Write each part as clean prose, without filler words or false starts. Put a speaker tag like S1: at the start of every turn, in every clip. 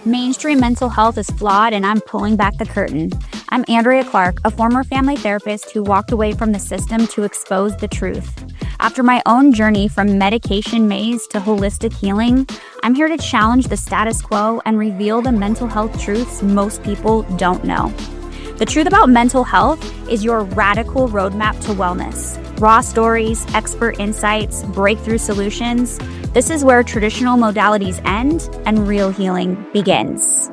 S1: Mainstream mental health is flawed, and I'm pulling back the curtain. I'm Andrea Clark, a former family therapist who walked away from the system to expose the truth. After my own journey from medication maze to holistic healing, I'm here to challenge the status quo and reveal the mental health truths most people don't know. The truth about mental health is your radical roadmap to wellness. Raw stories, expert insights, breakthrough solutions. This is where traditional modalities end and real healing begins.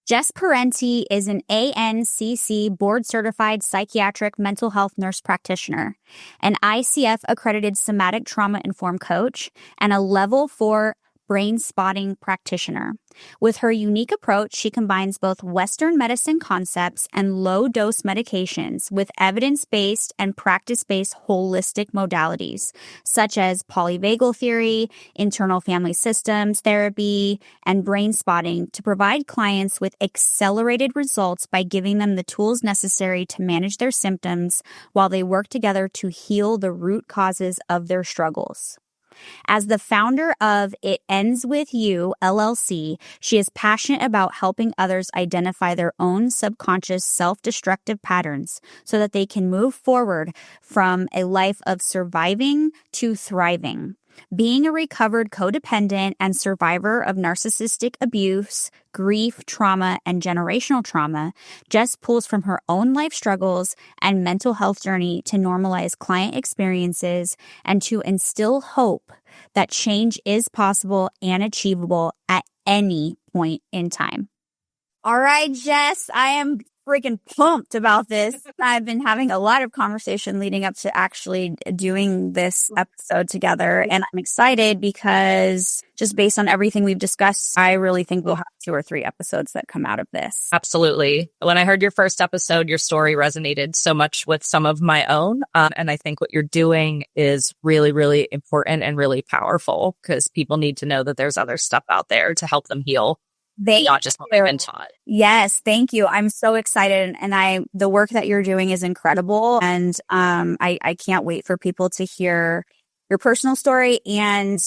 S1: Jess Parente is an ANCC board-certified psychiatric mental health nurse practitioner, an ICF-accredited somatic trauma-informed coach, and a Level IV Brainspotting Practitioner. With her unique approach, she combines both Western medicine concepts and low-dose medications with evidence-based and practice-based holistic modalities, such as Polyvagal Theory, internal family systems therapy, and brain spotting to provide clients with accelerated results by giving them the tools necessary to manage their symptoms while they work together to heal the root causes of their struggles. As the founder of It Ends With You, LLC, she is passionate about helping others identify their own subconscious self-destructive patterns so that they can move forward from a life of surviving to thriving. Being a recovered codependent and survivor of narcissistic abuse, grief, trauma, and generational trauma, Jess pulls from her own life struggles and mental health journey to normalize client experiences and to instill hope that change is possible and achievable at any point in time. All right, Jess, I am freaking pumped about this. I've been having a lot of conversation leading up to actually doing this episode together. And I'm excited because just based on everything we've discussed, I really think we'll have 2 or 3 episodes that come out of this.
S2: Absolutely. When I heard your first episode, your story resonated so much with some of my own. And I think what you're doing is really, really important and really powerful because people need to know that there's other stuff out there to help them heal. Not just what they've been taught.
S1: Yes, thank you. I'm so excited, and the work that you're doing is incredible, and I can't wait for people to hear your personal story and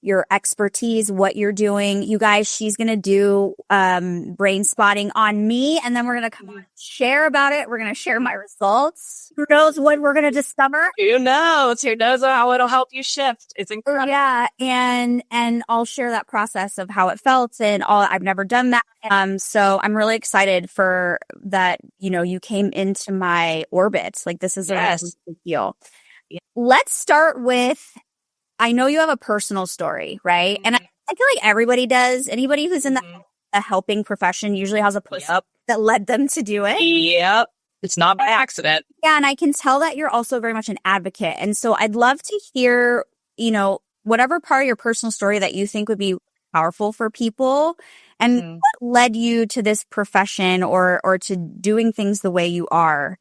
S1: your expertise, what you're doing. You guys, she's gonna do brain spotting on me, and then we're gonna come and share about it. We're gonna share my results. Who knows what we're gonna discover?
S2: Who knows? Who knows how it'll help you shift? It's incredible.
S1: Yeah, and I'll share that process of how it felt and all. I've never done that. So I'm really excited for that. You know, you came into my orbit. Like, this is a really big deal. Yeah. Let's start with, I know you have a personal story, right? And I feel like everybody does. Anybody who's in a helping profession usually has a person that led them to do it.
S2: Yep. It's not by accident.
S1: Yeah. And I can tell that you're also very much an advocate. And so I'd love to hear, you know, whatever part of your personal story that you think would be powerful for people and what led you to this profession or to doing things the way you are.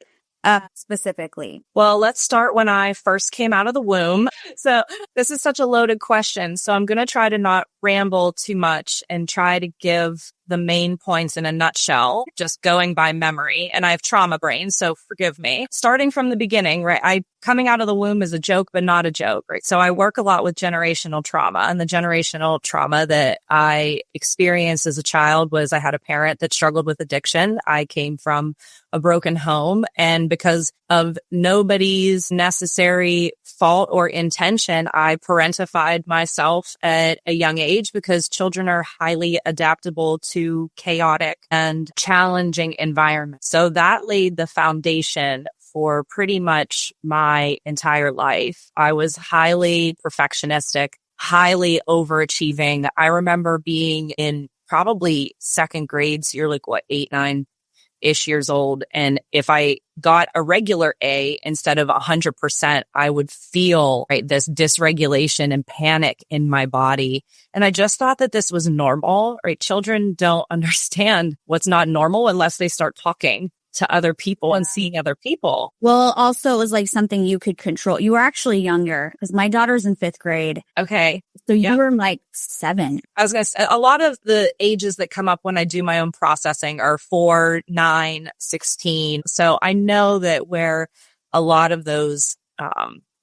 S1: Specifically?
S2: Well, let's start when I first came out of the womb. So this is such a loaded question. So I'm going to try to not ramble too much and try to give the main points in a nutshell, just going by memory. And I have trauma brain, so forgive me. Starting from the beginning, right? Coming out of the womb is a joke, but not a joke, right? So I work a lot with generational trauma, and the generational trauma that I experienced as a child was I had a parent that struggled with addiction. I came from a broken home, and because of nobody's necessary fault or intention, I parentified myself at a young age because children are highly adaptable to chaotic and challenging environments. So that laid the foundation for pretty much my entire life. I was highly perfectionistic, highly overachieving. I remember being in probably second grade, so you're like, 8, 9-ish years old. And if I got a regular A instead of 100%, I would feel this dysregulation and panic in my body. And I just thought that this was normal, right? Children don't understand what's not normal unless they start talking to other people and seeing other people.
S1: Well, also it was like something you could control. You were actually younger because my daughter's in 5th grade.
S2: Okay.
S1: So you were like 7.
S2: I was going to say, a lot of the ages that come up when I do my own processing are 4, 9, 16. So I know that where a lot of those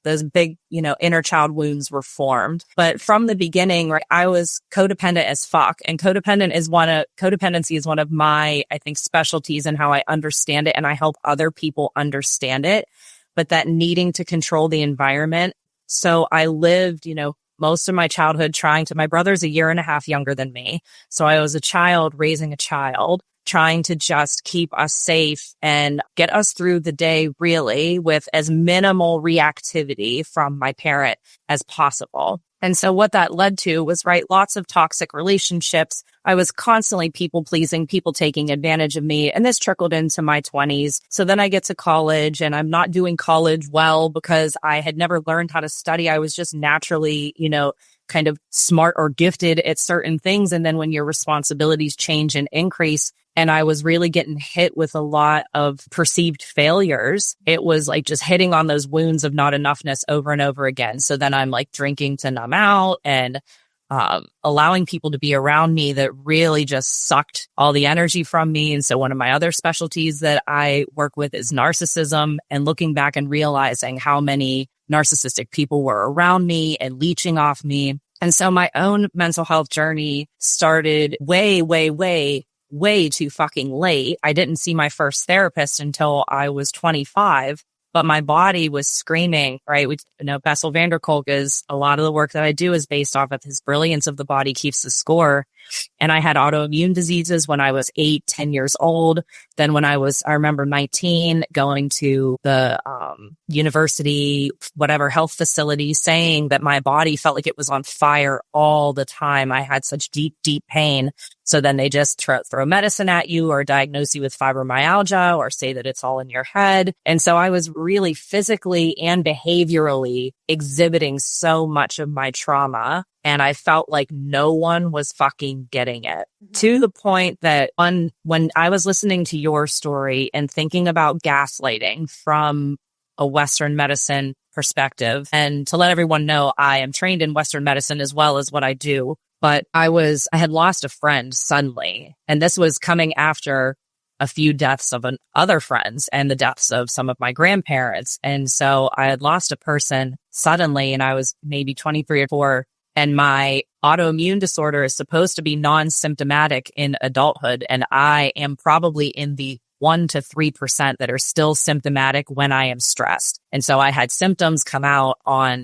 S1: Mm-hmm.
S2: those big, inner child wounds were formed. But from the beginning, right, I was codependent as fuck. And codependency is one of my, I think, specialties in how I understand it. And I help other people understand it. But that needing to control the environment. So I lived, most of my childhood my brother's a year and a half younger than me. So I was a child raising a child, trying to just keep us safe and get us through the day really with as minimal reactivity from my parent as possible. And so what that led to was, right, lots of toxic relationships. I was constantly people pleasing, people taking advantage of me. And this trickled into my 20s. So then I get to college and I'm not doing college well because I had never learned how to study. I was just naturally, kind of smart or gifted at certain things. And then when your responsibilities change and increase, and I was really getting hit with a lot of perceived failures, it was like just hitting on those wounds of not enoughness over and over again. So then I'm like drinking to numb out and allowing people to be around me that really just sucked all the energy from me. And so one of my other specialties that I work with is narcissism, and looking back and realizing how many narcissistic people were around me and leeching off me. And so my own mental health journey started way, way, way, way too fucking late. I didn't see my first therapist until I was 25. But my body was screaming, right? Bessel van der Kolk is, a lot of the work that I do is based off of his brilliance of the body keeps the score. And I had autoimmune diseases when I was 8, 10 years old. Then when I remember 19, going to the university, whatever health facility, saying that my body felt like it was on fire all the time. I had such deep, deep pain. So then they just throw medicine at you or diagnose you with fibromyalgia or say that it's all in your head. And so I was really physically and behaviorally exhibiting so much of my trauma. And I felt like no one was fucking getting it, to the point that when I was listening to your story and thinking about gaslighting from a Western medicine perspective, and to let everyone know, I am trained in Western medicine as well as what I do. But I had lost a friend suddenly. And this was coming after a few deaths of other friends and the deaths of some of my grandparents. And so I had lost a person suddenly, and I was maybe 23 or 24. And my autoimmune disorder is supposed to be non-symptomatic in adulthood. And I am probably in the 1% to 3% that are still symptomatic when I am stressed. And so I had symptoms come out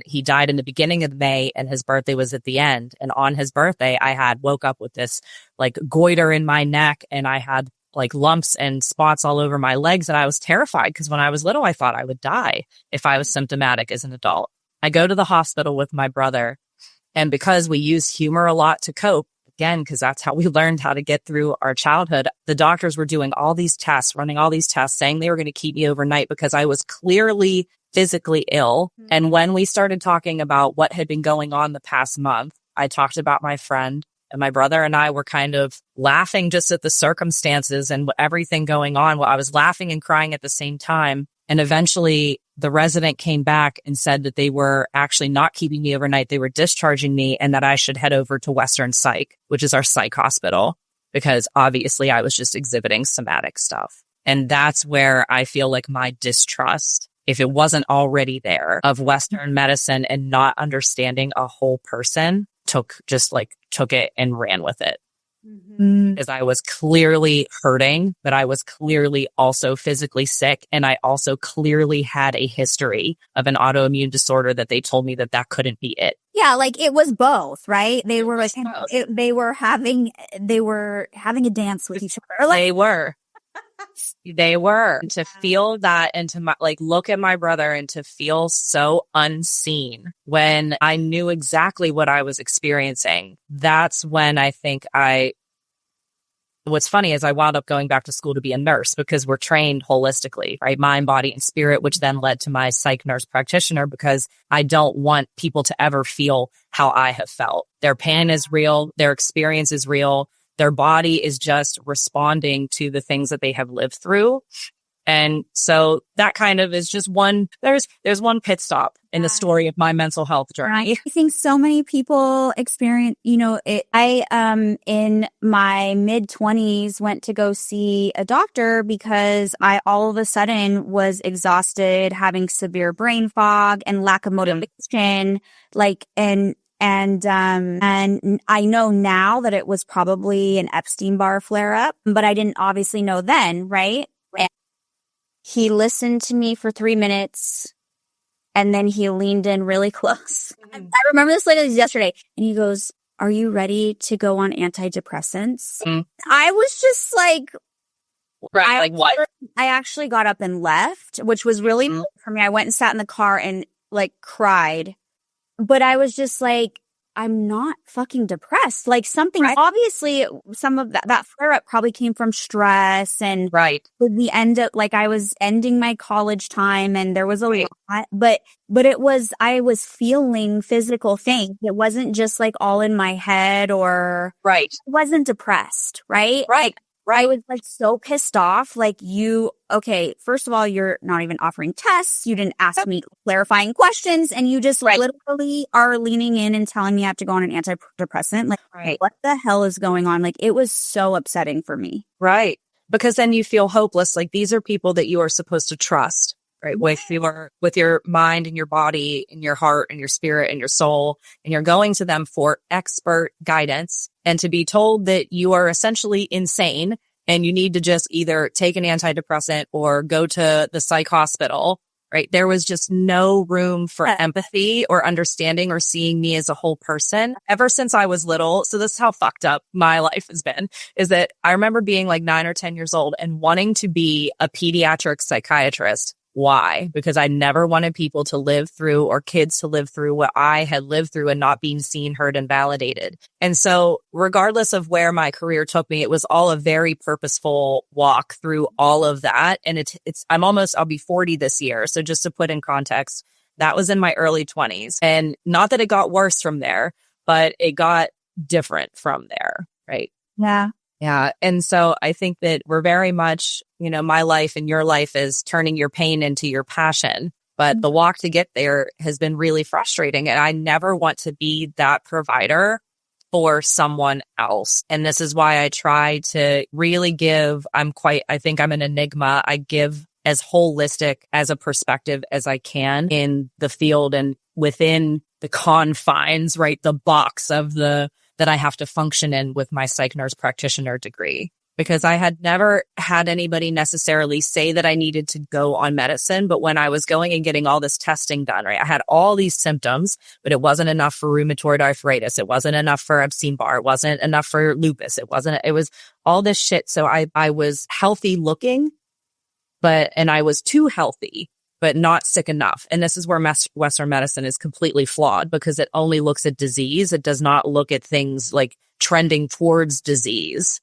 S2: he died in the beginning of May and his birthday was at the end. And on his birthday, I woke up with this like goiter in my neck, and I had like lumps and spots all over my legs. And I was terrified because when I was little, I thought I would die if I was symptomatic as an adult. I go to the hospital with my brother. And because we use humor a lot to cope, again, because that's how we learned how to get through our childhood, the doctors were doing all these tests, running all these tests, saying they were going to keep me overnight because I was clearly physically ill. Mm-hmm. And when we started talking about what had been going on the past month, I talked about my friend, and my brother and I were kind of laughing just at the circumstances and everything going on. Well, I was laughing and crying at the same time. And eventually the resident came back and said that they were actually not keeping me overnight. They were discharging me, and that I should head over to Western Psych, which is our psych hospital, because obviously I was just exhibiting somatic stuff. And that's where I feel like my distrust, if it wasn't already there, of Western medicine and not understanding a whole person took it and ran with it. Because I was clearly hurting, but I was clearly also physically sick. And I also clearly had a history of an autoimmune disorder that they told me that couldn't be it.
S1: Yeah, like it was both, right? They were like, they were having a dance with each other.
S2: They were. To feel that and to look at my brother and to feel so unseen when I knew exactly what I was experiencing. That's when I think what's funny is I wound up going back to school to be a nurse, because we're trained holistically, right? Mind, body, and spirit, which then led to my psych nurse practitioner, because I don't want people to ever feel how I have felt. Their pain is real. Their experience is real. Their body is just responding to the things that they have lived through. And so that kind of is just there's one pit stop in the story of my mental health journey.
S1: I think so many people experience, I, in my mid-20s went to go see a doctor because I all of a sudden was exhausted, having severe brain fog and lack of motivation, and I know now that it was probably an Epstein-Barr flare-up, but I didn't obviously know then, right? And he listened to me for 3 minutes, and then he leaned in really close. I remember this like yesterday, and he goes, "Are you ready to go on antidepressants?" I was just like,
S2: right, what?
S1: I actually got up and left, which was really for me. I went and sat in the car and like cried. But I was just like, I'm not fucking depressed. Like something, obviously some of that flare up probably came from stress and the end of like I was ending my college time and there was a lot, but I was feeling physical things. It wasn't just like all in my head or I wasn't depressed. Right. I was like so pissed off. Like okay, first of all, you're not even offering tests. You didn't ask me clarifying questions and you just literally are leaning in and telling me I have to go on an antidepressant. Like, what the hell is going on? Like, it was so upsetting for me.
S2: Right. Because then you feel hopeless. Like these are people that you are supposed to trust, right? With your mind and your body and your heart and your spirit and your soul. And you're going to them for expert guidance and to be told that you are essentially insane and you need to just either take an antidepressant or go to the psych hospital, right? There was just no room for empathy or understanding or seeing me as a whole person ever since I was little. So this is how fucked up my life has been, is that I remember being like 9 or 10 years old and wanting to be a pediatric psychiatrist. Why? Because I never wanted people to live through or kids to live through what I had lived through and not being seen, heard, and validated. And so regardless of where my career took me, it was all a very purposeful walk through all of that. And I'll be 40 this year. So just to put in context, that was in my early 20s. And not that it got worse from there, but it got different from there. Right.
S1: Yeah.
S2: Yeah. And so I think that we're very much, my life and your life is turning your pain into your passion. But the walk to get there has been really frustrating. And I never want to be that provider for someone else. And this is why I try to really I think I'm an enigma. I give as holistic as a perspective as I can in the field and within the confines, right? The box of that I have to function in with my psych nurse practitioner degree, because I had never had anybody necessarily say that I needed to go on medicine. But when I was going and getting all this testing done, right, I had all these symptoms, but it wasn't enough for rheumatoid arthritis. It wasn't enough for Epstein-Barr. It wasn't enough for lupus. It was all this shit. So I was healthy looking, and I was too healthy, but not sick enough. And this is where Western medicine is completely flawed, because it only looks at disease. It does not look at things like trending towards disease.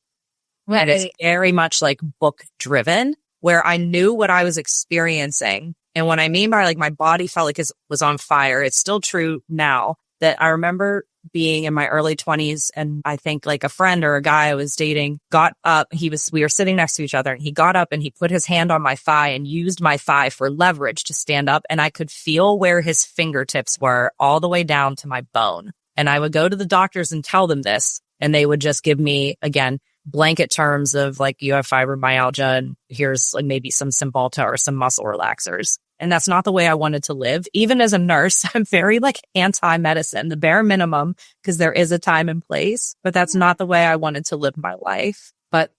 S2: Right. And it's very much like book driven, where I knew what I was experiencing. And what I mean by like my body felt like it was on fire. It's still true now, that I remember being in my early 20s, and I think like a friend or a guy I was dating got up. We were sitting next to each other, and he got up and he put his hand on my thigh and used my thigh for leverage to stand up. And I could feel where his fingertips were all the way down to my bone. And I would go to the doctors and tell them this, and they would just give me, again, blanket terms of like, you have fibromyalgia and here's like maybe some Cymbalta or some muscle relaxers. And that's not the way I wanted to live. Even as a nurse, I'm very like anti-medicine, the bare minimum, because there is a time and place, but that's not the way I wanted to live my life. But,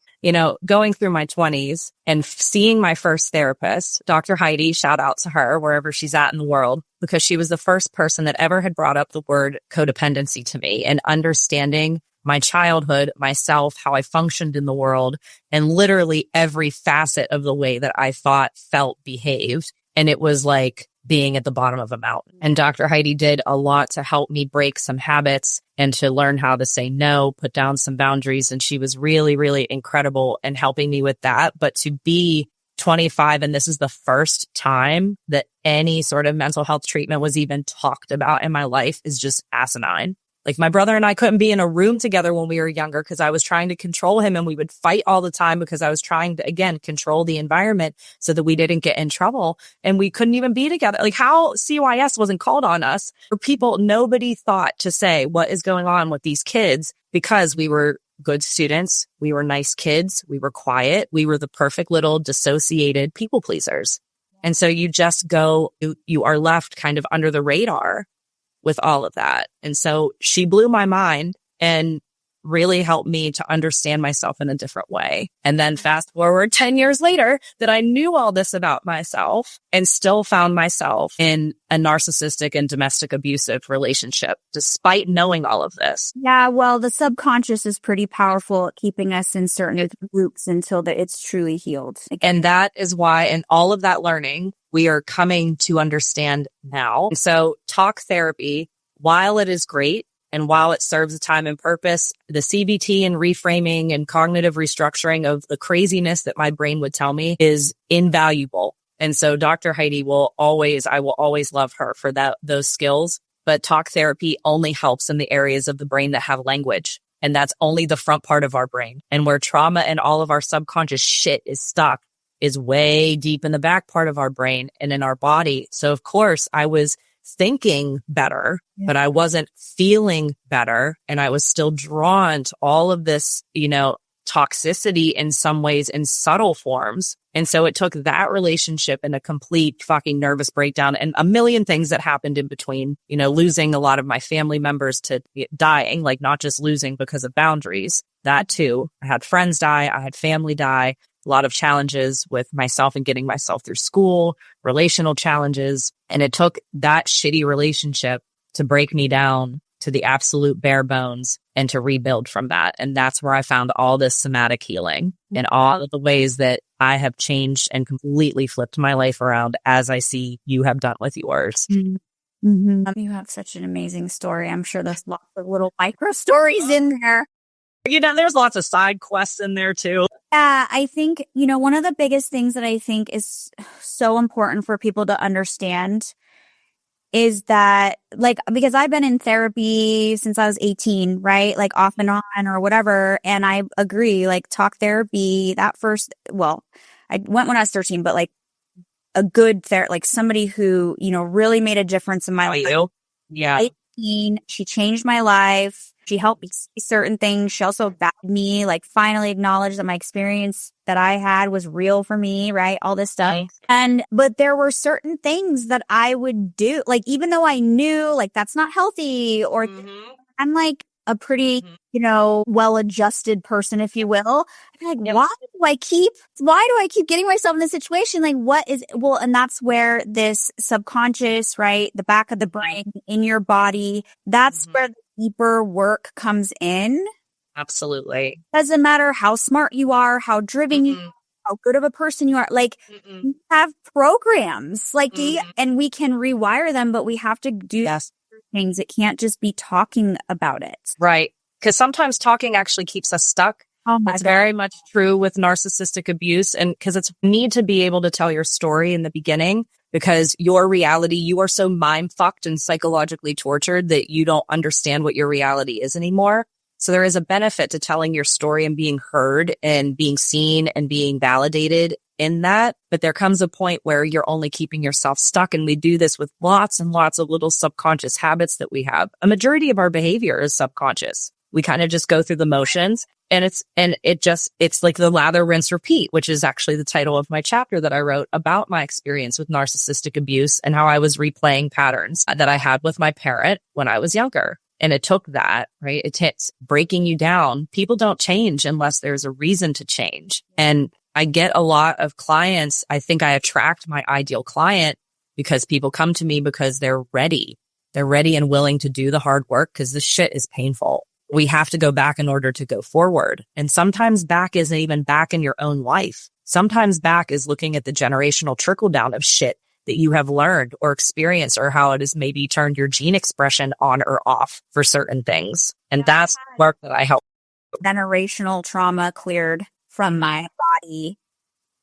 S2: going through my 20s and seeing my first therapist, Dr. Heidi, shout out to her wherever she's at in the world, because she was the first person that ever had brought up the word codependency to me, and understanding my childhood, myself, how I functioned in the world, and literally every facet of the way that I thought, felt, behaved. And it was like being at the bottom of a mountain. And Dr. Heidi did a lot to help me break some habits and to learn how to say no, put down some boundaries. And she was really, really incredible in helping me with that. But to be 25, and this is the first time that any sort of mental health treatment was even talked about in my life, is just asinine. Like my brother and I couldn't be in a room together when we were younger because I was trying to control him, and we would fight all the time because I was trying to, again, control the environment so that we didn't get in trouble, and we couldn't even be together. Like how CYS wasn't called on us, or people, nobody thought to say what is going on with these kids because we were good students. We were nice kids. We were quiet. We were the perfect little dissociated people pleasers. And so you just go, you are left kind of under the radar with all of that. And so she blew my mind and really helped me to understand myself in a different way. And then fast forward 10 years later that I knew all this about myself and still found myself in a narcissistic and domestic abusive relationship, despite knowing all of this.
S1: Yeah, well, the subconscious is pretty powerful at keeping us in certain loops until it's truly healed.
S2: And that is why in all of that learning, we are coming to understand now. So talk therapy, while it is great, and while it serves a time and purpose, the CBT and reframing and cognitive restructuring of the craziness that my brain would tell me is invaluable. And so Dr. Heidi I will always love her for those skills. But talk therapy only helps in the areas of the brain that have language. And that's only the front part of our brain. And where trauma and all of our subconscious shit is stuck is way deep in the back part of our brain and in our body. So of course I was thinking better, but I wasn't feeling better. And I was still drawn to all of this, toxicity in some ways in subtle forms. And so it took that relationship and a complete fucking nervous breakdown and a million things that happened in between, losing a lot of my family members to dying, like not just losing because of boundaries, that too. I had friends die. I had family die. A lot of challenges with myself and getting myself through school, relational challenges. And it took that shitty relationship to break me down to the absolute bare bones and to rebuild from that. And that's where I found all this somatic healing and all of the ways that I have changed and completely flipped my life around as I see you have done with yours.
S1: Mm-hmm. You have such an amazing story. I'm sure there's lots of little micro stories in there.
S2: There's lots of side quests in there too.
S1: Yeah, I think, one of the biggest things that I think is so important for people to understand is that, because I've been in therapy since I was 18, right? Off and on or whatever. And I agree, talk therapy, I went when I was 13, but a good therapist, somebody who, really made a difference in my life.
S2: Yeah.
S1: 18, she changed my life. She helped me see certain things. She also backed me, finally acknowledged that my experience that I had was real for me, right? All this stuff. But there were certain things that I would do, even though I knew, that's not healthy, or I'm a pretty, well-adjusted person, if you will. I'd be why do I keep getting myself in this situation? And that's where this subconscious, right? The back of the brain in your body, that's where the deeper work comes in.
S2: Absolutely.
S1: Doesn't matter how smart you are, how driven you are, how good of a person you are. You have programs, and we can rewire them, but we have to do things. It can't just be talking about it.
S2: Right. Because sometimes talking actually keeps us stuck.
S1: Oh my
S2: That's
S1: God.
S2: very much true with narcissistic abuse. And because it's need to be able to tell your story in the beginning, because your reality, you are so mind fucked and psychologically tortured that you don't understand what your reality is anymore. So there is a benefit to telling your story and being heard and being seen and being validated in that. But there comes a point where you're only keeping yourself stuck. And we do this with lots and lots of little subconscious habits that we have. A majority of our behavior is subconscious. We kind of just go through the motions, and it's like the lather, rinse, repeat, which is actually the title of my chapter that I wrote about my experience with narcissistic abuse and how I was replaying patterns that I had with my parent when I was younger. And it took that, right? It's breaking you down. People don't change unless there's a reason to change. And I get a lot of clients. I think I attract my ideal client because people come to me because they're ready. They're ready and willing to do the hard work because this shit is painful. We have to go back in order to go forward. And sometimes back isn't even back in your own life. Sometimes back is looking at the generational trickle down of shit that you have learned or experienced, or how it has maybe turned your gene expression on or off for certain things. And that's the work that I help.
S1: Generational trauma cleared from my body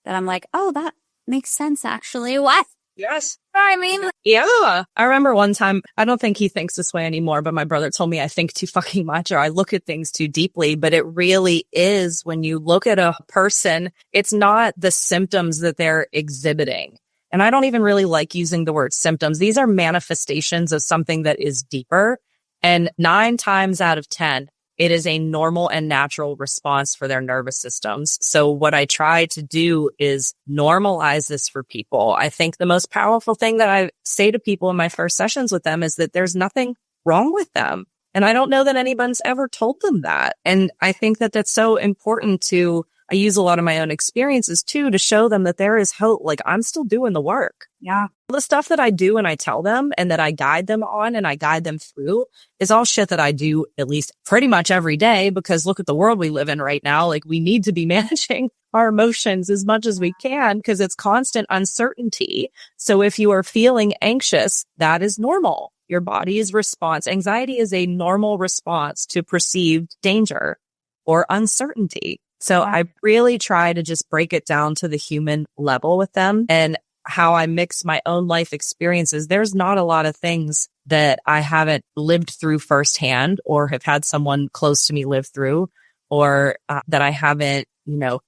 S1: that I'm oh, that makes sense actually. What?
S2: Yes.
S1: I mean,
S2: yeah. I remember one time, I don't think he thinks this way anymore, but my brother told me I think too fucking much or I look at things too deeply. But it really is when you look at a person, it's not the symptoms that they're exhibiting. And I don't even really like using the word symptoms. These are manifestations of something that is deeper. And 9 times out of 10, it is a normal and natural response for their nervous systems. So what I try to do is normalize this for people. I think the most powerful thing that I say to people in my first sessions with them is that there's nothing wrong with them. And I don't know that anyone's ever told them that. And I think that that's so important I use a lot of my own experiences too, to show them that there is hope. Like I'm still doing the work.
S1: Yeah.
S2: The stuff that I do and I tell them and that I guide them on and I guide them through is all shit that I do at least pretty much every day, because look at the world we live in right now. Like we need to be managing our emotions as much as we can because it's constant uncertainty. So if you are feeling anxious, that is normal. Your body's response. Anxiety is a normal response to perceived danger or uncertainty. So I really try to just break it down to the human level with them and how I mix my own life experiences. There's not a lot of things that I haven't lived through firsthand or have had someone close to me live through, or that I haven't,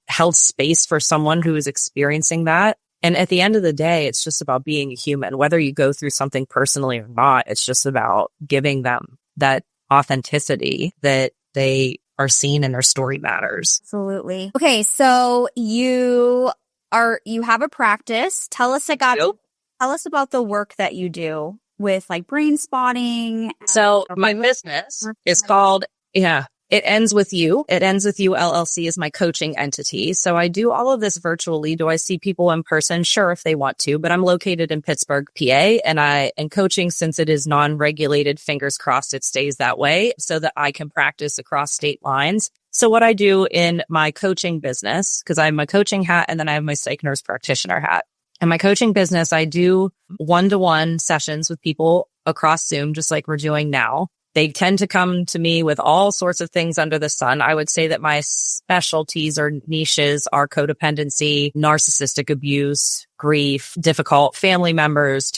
S2: held space for someone who is experiencing that. And at the end of the day, it's just about being a human, whether you go through something personally or not. It's just about giving them that authenticity that they are seen and their story matters.
S1: Absolutely. Okay. So you have a practice. Tell us about the work that you do with like brain spotting.
S2: So my business is called, It Ends With You. It Ends With You LLC is my coaching entity. So I do all of this virtually. Do I see people in person? Sure, if they want to, but I'm located in Pittsburgh, PA, and coaching, since it is non-regulated, fingers crossed it stays that way so that I can practice across state lines. So what I do in my coaching business, because I have my coaching hat and then I have my psych nurse practitioner hat. In my coaching business, I do one-to-one sessions with people across Zoom, just like we're doing now. They tend to come to me with all sorts of things under the sun. I would say that my specialties or niches are codependency, narcissistic abuse, grief, difficult family members,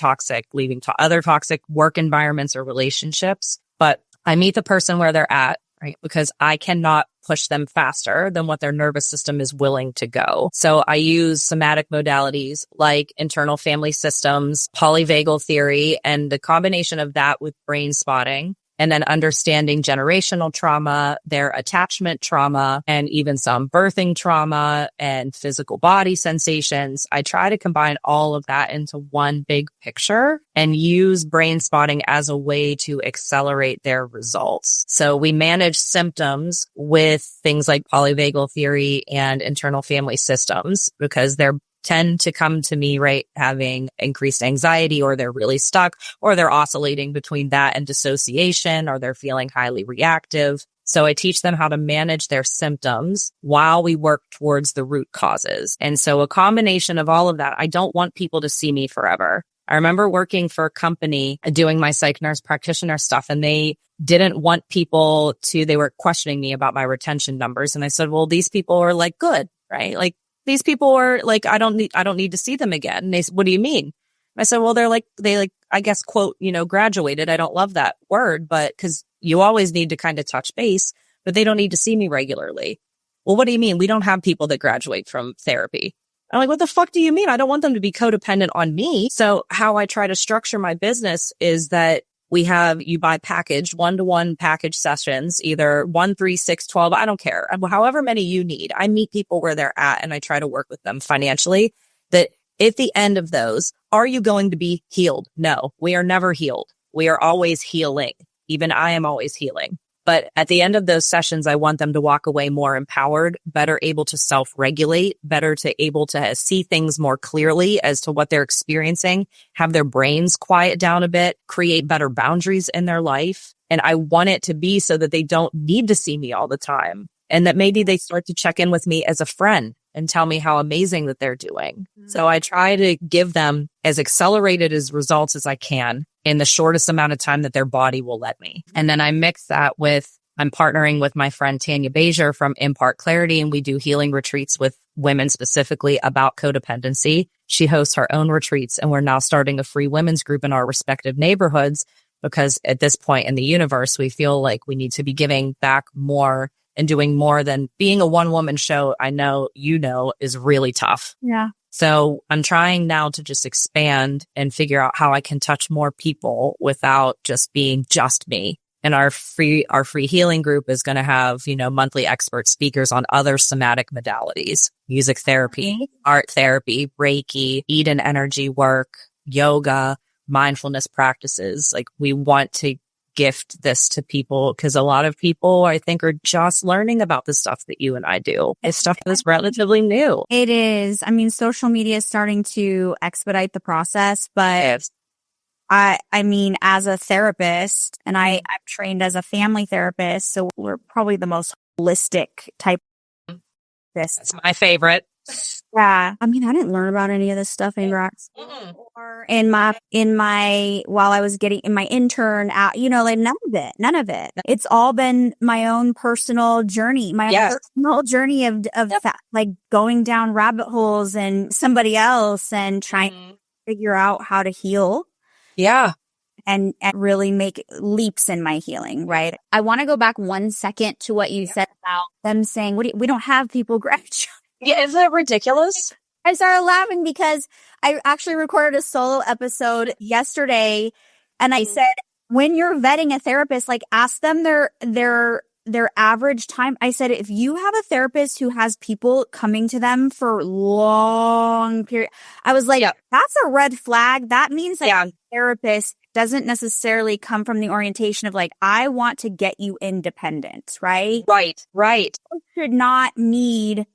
S2: leaving other toxic work environments or relationships. But I meet the person where they're at, right? Because I cannot push them faster than what their nervous system is willing to go. So I use somatic modalities like internal family systems, polyvagal theory, and the combination of that with brain spotting. And then understanding generational trauma, their attachment trauma, and even some birthing trauma and physical body sensations. I try to combine all of that into one big picture and use brain spotting as a way to accelerate their results. So we manage symptoms with things like polyvagal theory and internal family systems because they're tend to come to me, right, having increased anxiety, or they're really stuck, or they're oscillating between that and dissociation, or they're feeling highly reactive. So I teach them how to manage their symptoms while we work towards the root causes. And so a combination of all of that, I don't want people to see me forever. I remember working for a company doing my psych nurse practitioner stuff, and they didn't want they were questioning me about my retention numbers. And I said, well, these people are like good, right? Like, these people are like, I don't need to see them again. And they said, what do you mean? I said, well, I guess, quote, graduated. I don't love that word, but because you always need to kind of touch base, but they don't need to see me regularly. Well, what do you mean? We don't have people that graduate from therapy. I'm like, what the fuck do you mean? I don't want them to be codependent on me. So how I try to structure my business is that you buy packaged 1-to-1 package sessions, either 1, 3, 6, 12. I don't care. However many you need. I meet people where they're at and I try to work with them financially. That at the end of those, are you going to be healed? No, we are never healed. We are always healing. Even I am always healing. But at the end of those sessions, I want them to walk away more empowered, better able to self-regulate, better to able to see things more clearly as to what they're experiencing, have their brains quiet down a bit, create better boundaries in their life. And I want it to be so that they don't need to see me all the time, and that maybe they start to check in with me as a friend and tell me how amazing that they're doing. Mm-hmm. So I try to give them as accelerated as results as I can in the shortest amount of time that their body will let me. And then I mix that with, I'm partnering with my friend Tanya Bezier from Impart Clarity, and we do healing retreats with women specifically about codependency. She hosts her own retreats, and we're now starting a free women's group in our respective neighborhoods because at this point in the universe, we feel like we need to be giving back more and doing more than being a one-woman show. I know, is really tough.
S1: Yeah.
S2: So I'm trying now to just expand and figure out how I can touch more people without just being just me. And our free healing group is going to have, monthly expert speakers on other somatic modalities, music therapy, art therapy, Reiki, Eden energy work, yoga, mindfulness practices. Like, we want to gift this to people because a lot of people, I think, are just learning about the stuff that you and I do. It's stuff that's relatively new.
S1: It is. I mean, social media is starting to expedite the process, but I mean, as a therapist, and I'm trained as a family therapist, so we're probably the most holistic type of therapist.
S2: That's my favorite.
S1: Yeah. I mean, I didn't learn about any of this stuff in grad school or in my while I was getting in my intern out, like none of it. It's all been my own personal journey, personal journey of like going down rabbit holes and somebody else and trying to figure out how to heal.
S2: Yeah.
S1: And really make leaps in my healing, right? I want to go back 1 second to what you said about them saying, we don't have people graduate.
S2: Yeah, isn't that ridiculous?
S1: I started laughing because I actually recorded a solo episode yesterday, and I said, when you're vetting a therapist, like, ask them their average time. I said, if you have a therapist who has people coming to them for long period, I was like, that's a red flag. That means that a therapist doesn't necessarily come from the orientation of like, I want to get you independent, right?
S2: Right.
S1: You should not need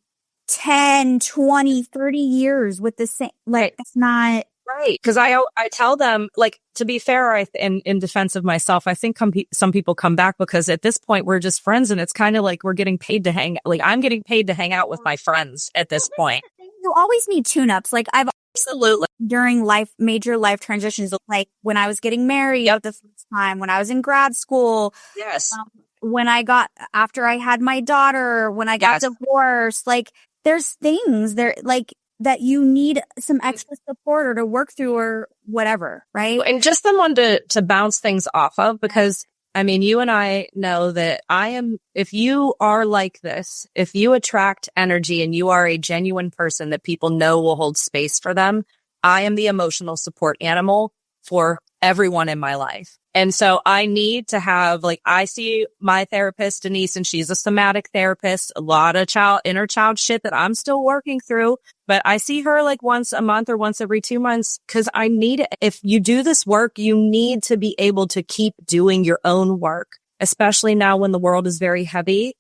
S1: 10, 20, 30 years with the same, like, it's not
S2: right. Because I tell them, like, to be fair, in defense of myself, I think some people come back because at this point we're just friends, and it's kind of like we're getting paid to I'm getting paid to hang out with my friends at this point.
S1: You always need tune-ups. Like, I've
S2: absolutely
S1: during major life transitions, like when I was getting married the first time, when I was in grad school, when after I had my daughter, when I got divorced, like, there's things there, like, that you need some extra support or to work through or whatever, right?
S2: And just someone to bounce things off of, because I mean, you and I know that if you are like this, if you attract energy and you are a genuine person that people know will hold space for them, I am the emotional support animal for everyone in my life. And so I need to have, like, I see my therapist, Denise, and she's a somatic therapist, a lot of inner child shit that I'm still working through. But I see her like once a month or once every 2 months because I need it. If you do this work, you need to be able to keep doing your own work, especially now when the world is very heavy,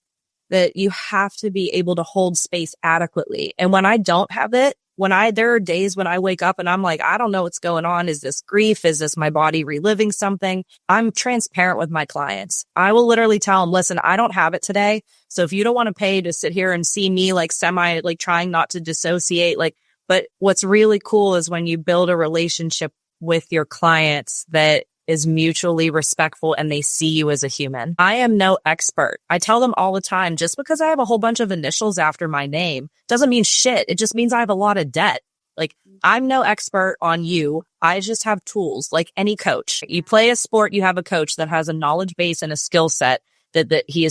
S2: that you have to be able to hold space adequately. And when I don't have it, there are days when I wake up and I'm like, I don't know what's going on. Is this grief? Is this my body reliving something? I'm transparent with my clients. I will literally tell them, listen, I don't have it today. So if you don't want to pay to sit here and see me like trying not to dissociate, but what's really cool is when you build a relationship with your clients that is mutually respectful and they see you as a human. I am no expert. I tell them all the time, just because I have a whole bunch of initials after my name doesn't mean shit. It just means I have a lot of debt. Like, I'm no expert on you. I just have tools like any coach. You play a sport, you have a coach that has a knowledge base and a skill set that he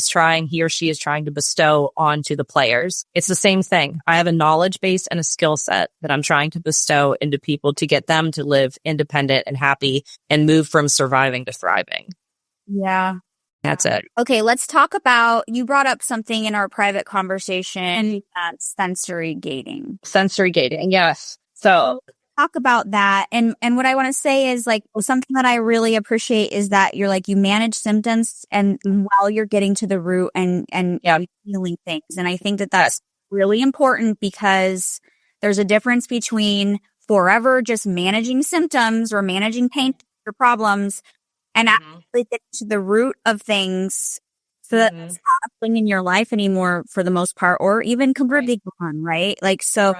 S2: or she is trying to bestow onto the players. It's the same thing. I have a knowledge base and a skill set that I'm trying to bestow into people to get them to live independent and happy and move from surviving to thriving.
S1: Yeah.
S2: That's it.
S1: Okay, let's talk about, you brought up something in our private conversation, sensory gating.
S2: Sensory gating, yes. So
S1: talk about that. And what I want to say is, like, something that I really appreciate is that you're like, you manage symptoms and while you're getting to the root and healing things. And I think that that's really important because there's a difference between forever just managing symptoms or managing pain or problems and actually get to the root of things so that it's not a thing in your life anymore for the most part, or even completely gone, right? Like, so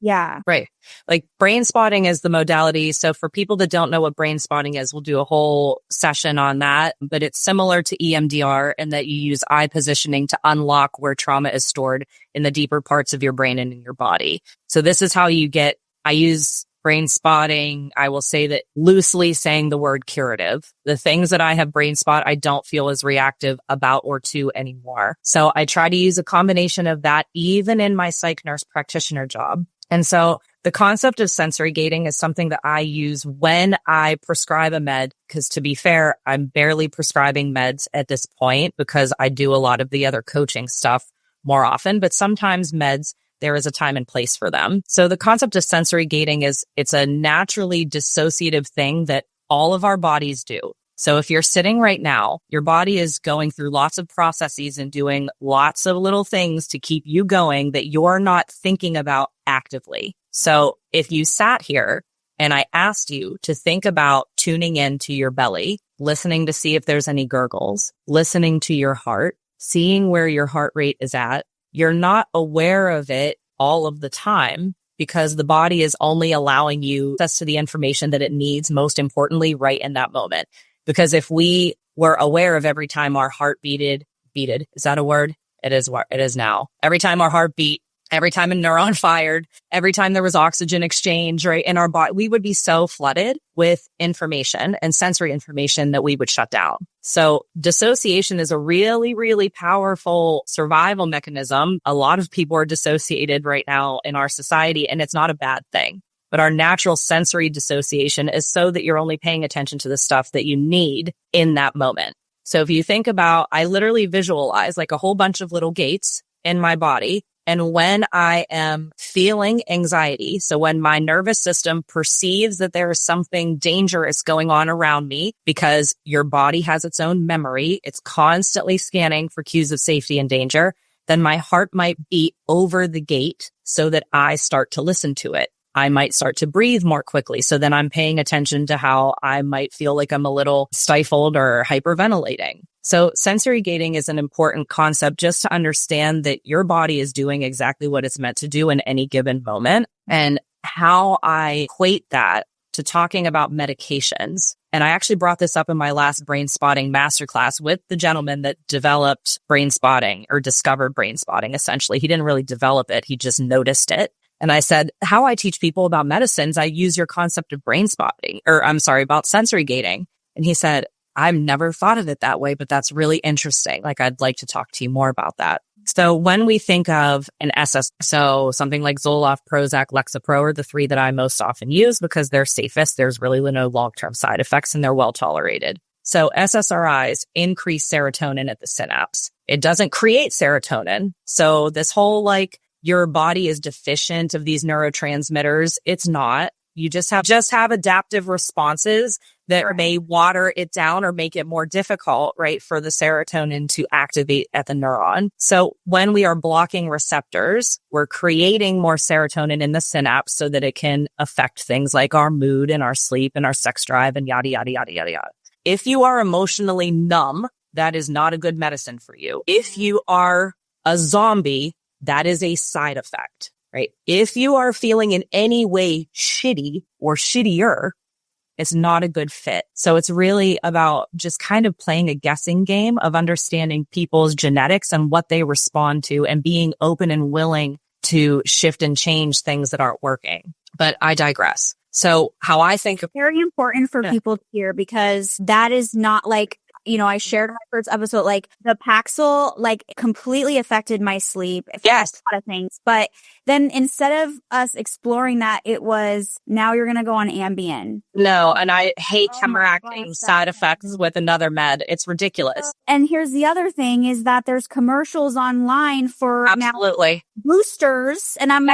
S1: Yeah.
S2: Right. Like brain spotting is the modality. So for people that don't know what brain spotting is, we'll do a whole session on that, but it's similar to EMDR in that you use eye positioning to unlock where trauma is stored in the deeper parts of your brain and in your body. So this is how I use brain spotting. I will say that loosely saying the word curative. The things that I have brain spot, I don't feel as reactive about or to anymore. So I try to use a combination of that even in my psych nurse practitioner job. And so the concept of sensory gating is something that I use when I prescribe a med, because to be fair, I'm barely prescribing meds at this point because I do a lot of the other coaching stuff more often, but sometimes meds, there is a time and place for them. So the concept of sensory gating it's a naturally dissociative thing that all of our bodies do. So if you're sitting right now, your body is going through lots of processes and doing lots of little things to keep you going that you're not thinking about actively. So if you sat here and I asked you to think about tuning into your belly, listening to see if there's any gurgles, listening to your heart, seeing where your heart rate is at, you're not aware of it all of the time because the body is only allowing you access to the information that it needs, most importantly, right in that moment. Because if we were aware of every time our heart beated, is that a word? It is now. Every time our heart beat, every time a neuron fired, every time there was oxygen exchange, right, in our body, we would be so flooded with information and sensory information that we would shut down. So dissociation is a really, really powerful survival mechanism. A lot of people are dissociated right now in our society, and it's not a bad thing. But our natural sensory dissociation is so that you're only paying attention to the stuff that you need in that moment. So if you think about, I literally visualize like a whole bunch of little gates in my body. And when I am feeling anxiety, so when my nervous system perceives that there is something dangerous going on around me, because your body has its own memory, it's constantly scanning for cues of safety and danger, then my heart might beat over the gate so that I start to listen to it. I might start to breathe more quickly. So then I'm paying attention to how I might feel like I'm a little stifled or hyperventilating. So sensory gating is an important concept just to understand that your body is doing exactly what it's meant to do in any given moment. And how I equate that to talking about medications. And I actually brought this up in my last brain spotting masterclass with the gentleman that developed brain spotting or discovered brain spotting. Essentially, he didn't really develop it. He just noticed it. And I said, how I teach people about medicines, I use your concept of brain spotting, about sensory gating. And he said, I've never thought of it that way, but that's really interesting. Like, I'd like to talk to you more about that. So when we think of an so something like Zoloft, Prozac, Lexapro are the three that I most often use because they're safest. There's really no long-term side effects and they're well tolerated. So SSRIs increase serotonin at the synapse. It doesn't create serotonin. So this whole your body is deficient of these neurotransmitters. It's not. You just have adaptive responses that may water it down or make it more difficult, right, for the serotonin to activate at the neuron. So when we are blocking receptors, we're creating more serotonin in the synapse so that it can affect things like our mood and our sleep and our sex drive and yada, yada, yada, yada, yada. If you are emotionally numb, that is not a good medicine for you. If you are a zombie, that is a side effect, right? If you are feeling in any way shitty or shittier, it's not a good fit. So it's really about just kind of playing a guessing game of understanding people's genetics and what they respond to and being open and willing to shift and change things that aren't working. But I digress. So how I think of
S1: very important for people to hear, because that is not I shared in my first episode, the Paxil, completely affected my sleep.
S2: Yes.
S1: A lot of things. But then instead of us exploring that, it was, now you're going to go on Ambien.
S2: No. And I hate counteracting side effects with another med. It's ridiculous.
S1: And here's the other thing is that there's commercials online for
S2: absolutely
S1: boosters. And I'm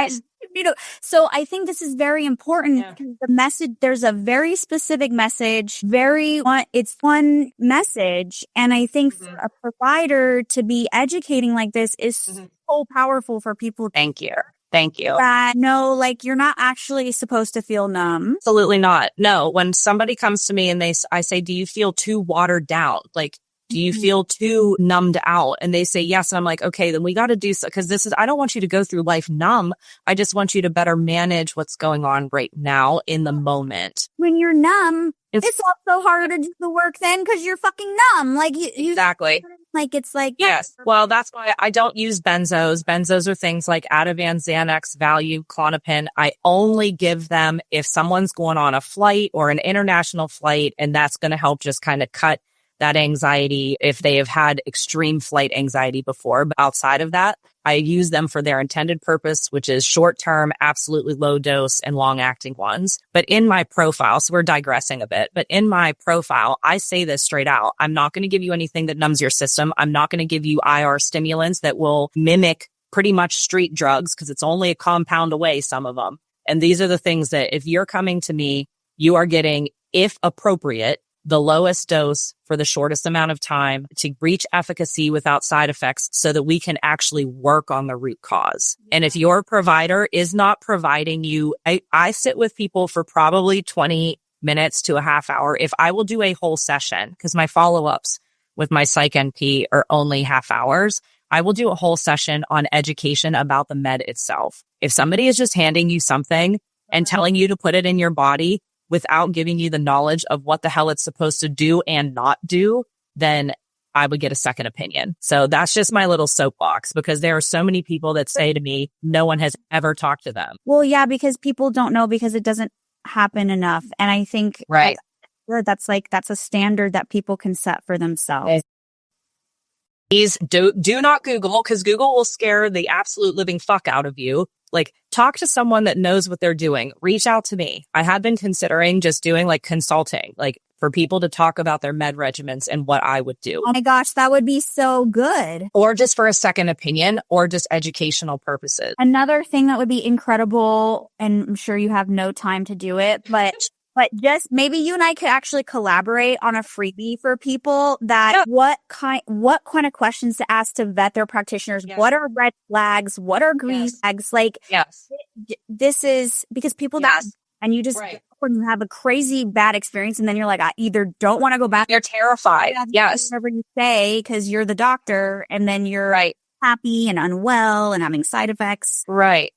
S1: so I think this is very important because the message, there's a very specific message, it's one message. And I think for a provider to be educating like this is so powerful for people.
S2: Thank you.
S1: That you're not actually supposed to feel numb.
S2: Absolutely not. No. When somebody comes to me and I say, do you feel too watered down? Do you feel too numbed out? And they say yes. And I'm like, okay, then we got to do so. Cause I don't want you to go through life numb. I just want you to better manage what's going on right now in the moment.
S1: When you're numb, it's also harder to do the work then because you're fucking numb. Like you
S2: exactly.
S1: Like it's like
S2: yes. Well, that's why I don't use benzos. Benzos are things like Ativan, Xanax, Valium, Klonopin. I only give them if someone's going on a flight or an international flight, and that's going to help just kind of cut that anxiety if they have had extreme flight anxiety before. But outside of that, I use them for their intended purpose, which is short-term, absolutely low dose and long-acting ones. But in my profile, so we're digressing a bit, but in my profile, I say this straight out. I'm not going to give you anything that numbs your system. I'm not going to give you IR stimulants that will mimic pretty much street drugs because it's only a compound away, some of them. And these are the things that if you're coming to me, you are getting, if appropriate, the lowest dose for the shortest amount of time to reach efficacy without side effects so that we can actually work on the root cause. And if your provider is not providing you, I sit with people for probably 20 minutes to a half hour. If I will do a whole session, because my follow-ups with my Psych NP are only half hours, I will do a whole session on education about the med itself. If somebody is just handing you something and telling you to put it in your body, without giving you the knowledge of what the hell it's supposed to do and not do, then I would get a second opinion. So that's just my little soapbox because there are so many people that say to me, no one has ever talked to them.
S1: Well, yeah, because people don't know because it doesn't happen enough. And I think
S2: right.
S1: that's a standard that people can set for themselves.
S2: Please do not Google because Google will scare the absolute living fuck out of you. Like, talk to someone that knows what they're doing. Reach out to me. I had been considering just doing like consulting, like for people to talk about their med regimens and what I would do.
S1: Oh my gosh, that would be so good.
S2: Or just for a second opinion or just educational purposes.
S1: Another thing that would be incredible, and I'm sure you have no time to do it, but just maybe you and I could actually collaborate on a freebie for people that what kind of questions to ask to vet their practitioners. Yes. What are red flags? What are green flags? Like, this is because people that, and you just, when you have a crazy bad experience and then you're like, I either don't want to go back.
S2: You're terrified.
S1: Whatever you say, because you're the doctor and then you're happy and unwell and having side effects.
S2: Right.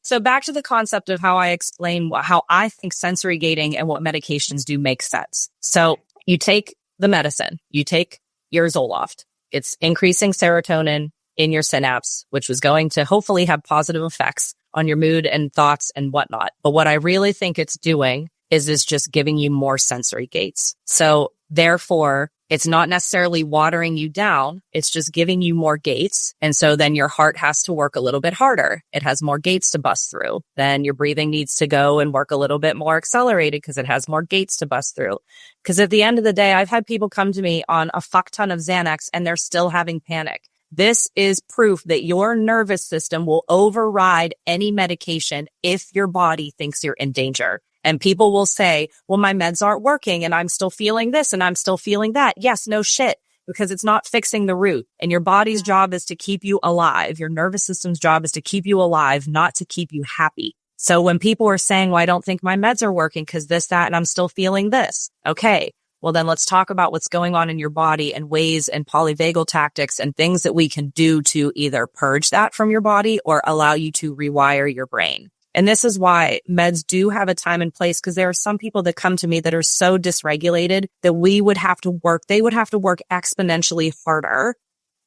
S2: So back to the concept of how I explain how I think sensory gating and what medications do make sense. So you take the medicine, you take your Zoloft. It's increasing serotonin in your synapse, which was going to hopefully have positive effects on your mood and thoughts and whatnot. But what I really think it's doing is just giving you more sensory gates. So therefore, it's not necessarily watering you down. It's just giving you more gates. And so then your heart has to work a little bit harder. It has more gates to bust through. Then your breathing needs to go and work a little bit more accelerated because it has more gates to bust through. Because at the end of the day, I've had people come to me on a fuck ton of Xanax and they're still having panic. This is proof that your nervous system will override any medication if your body thinks you're in danger. And people will say, well, my meds aren't working and I'm still feeling this and I'm still feeling that. Yes, no shit, because it's not fixing the root. And your body's job is to keep you alive. Your nervous system's job is to keep you alive, not to keep you happy. So when people are saying, well, I don't think my meds are working because this, that, and I'm still feeling this. Okay, well, then let's talk about what's going on in your body and ways and polyvagal tactics and things that we can do to either purge that from your body or allow you to rewire your brain. And this is why meds do have a time and place, because there are some people that come to me that are so dysregulated that they would have to work exponentially harder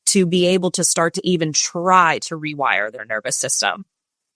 S2: to be able to start to even try to rewire their nervous system.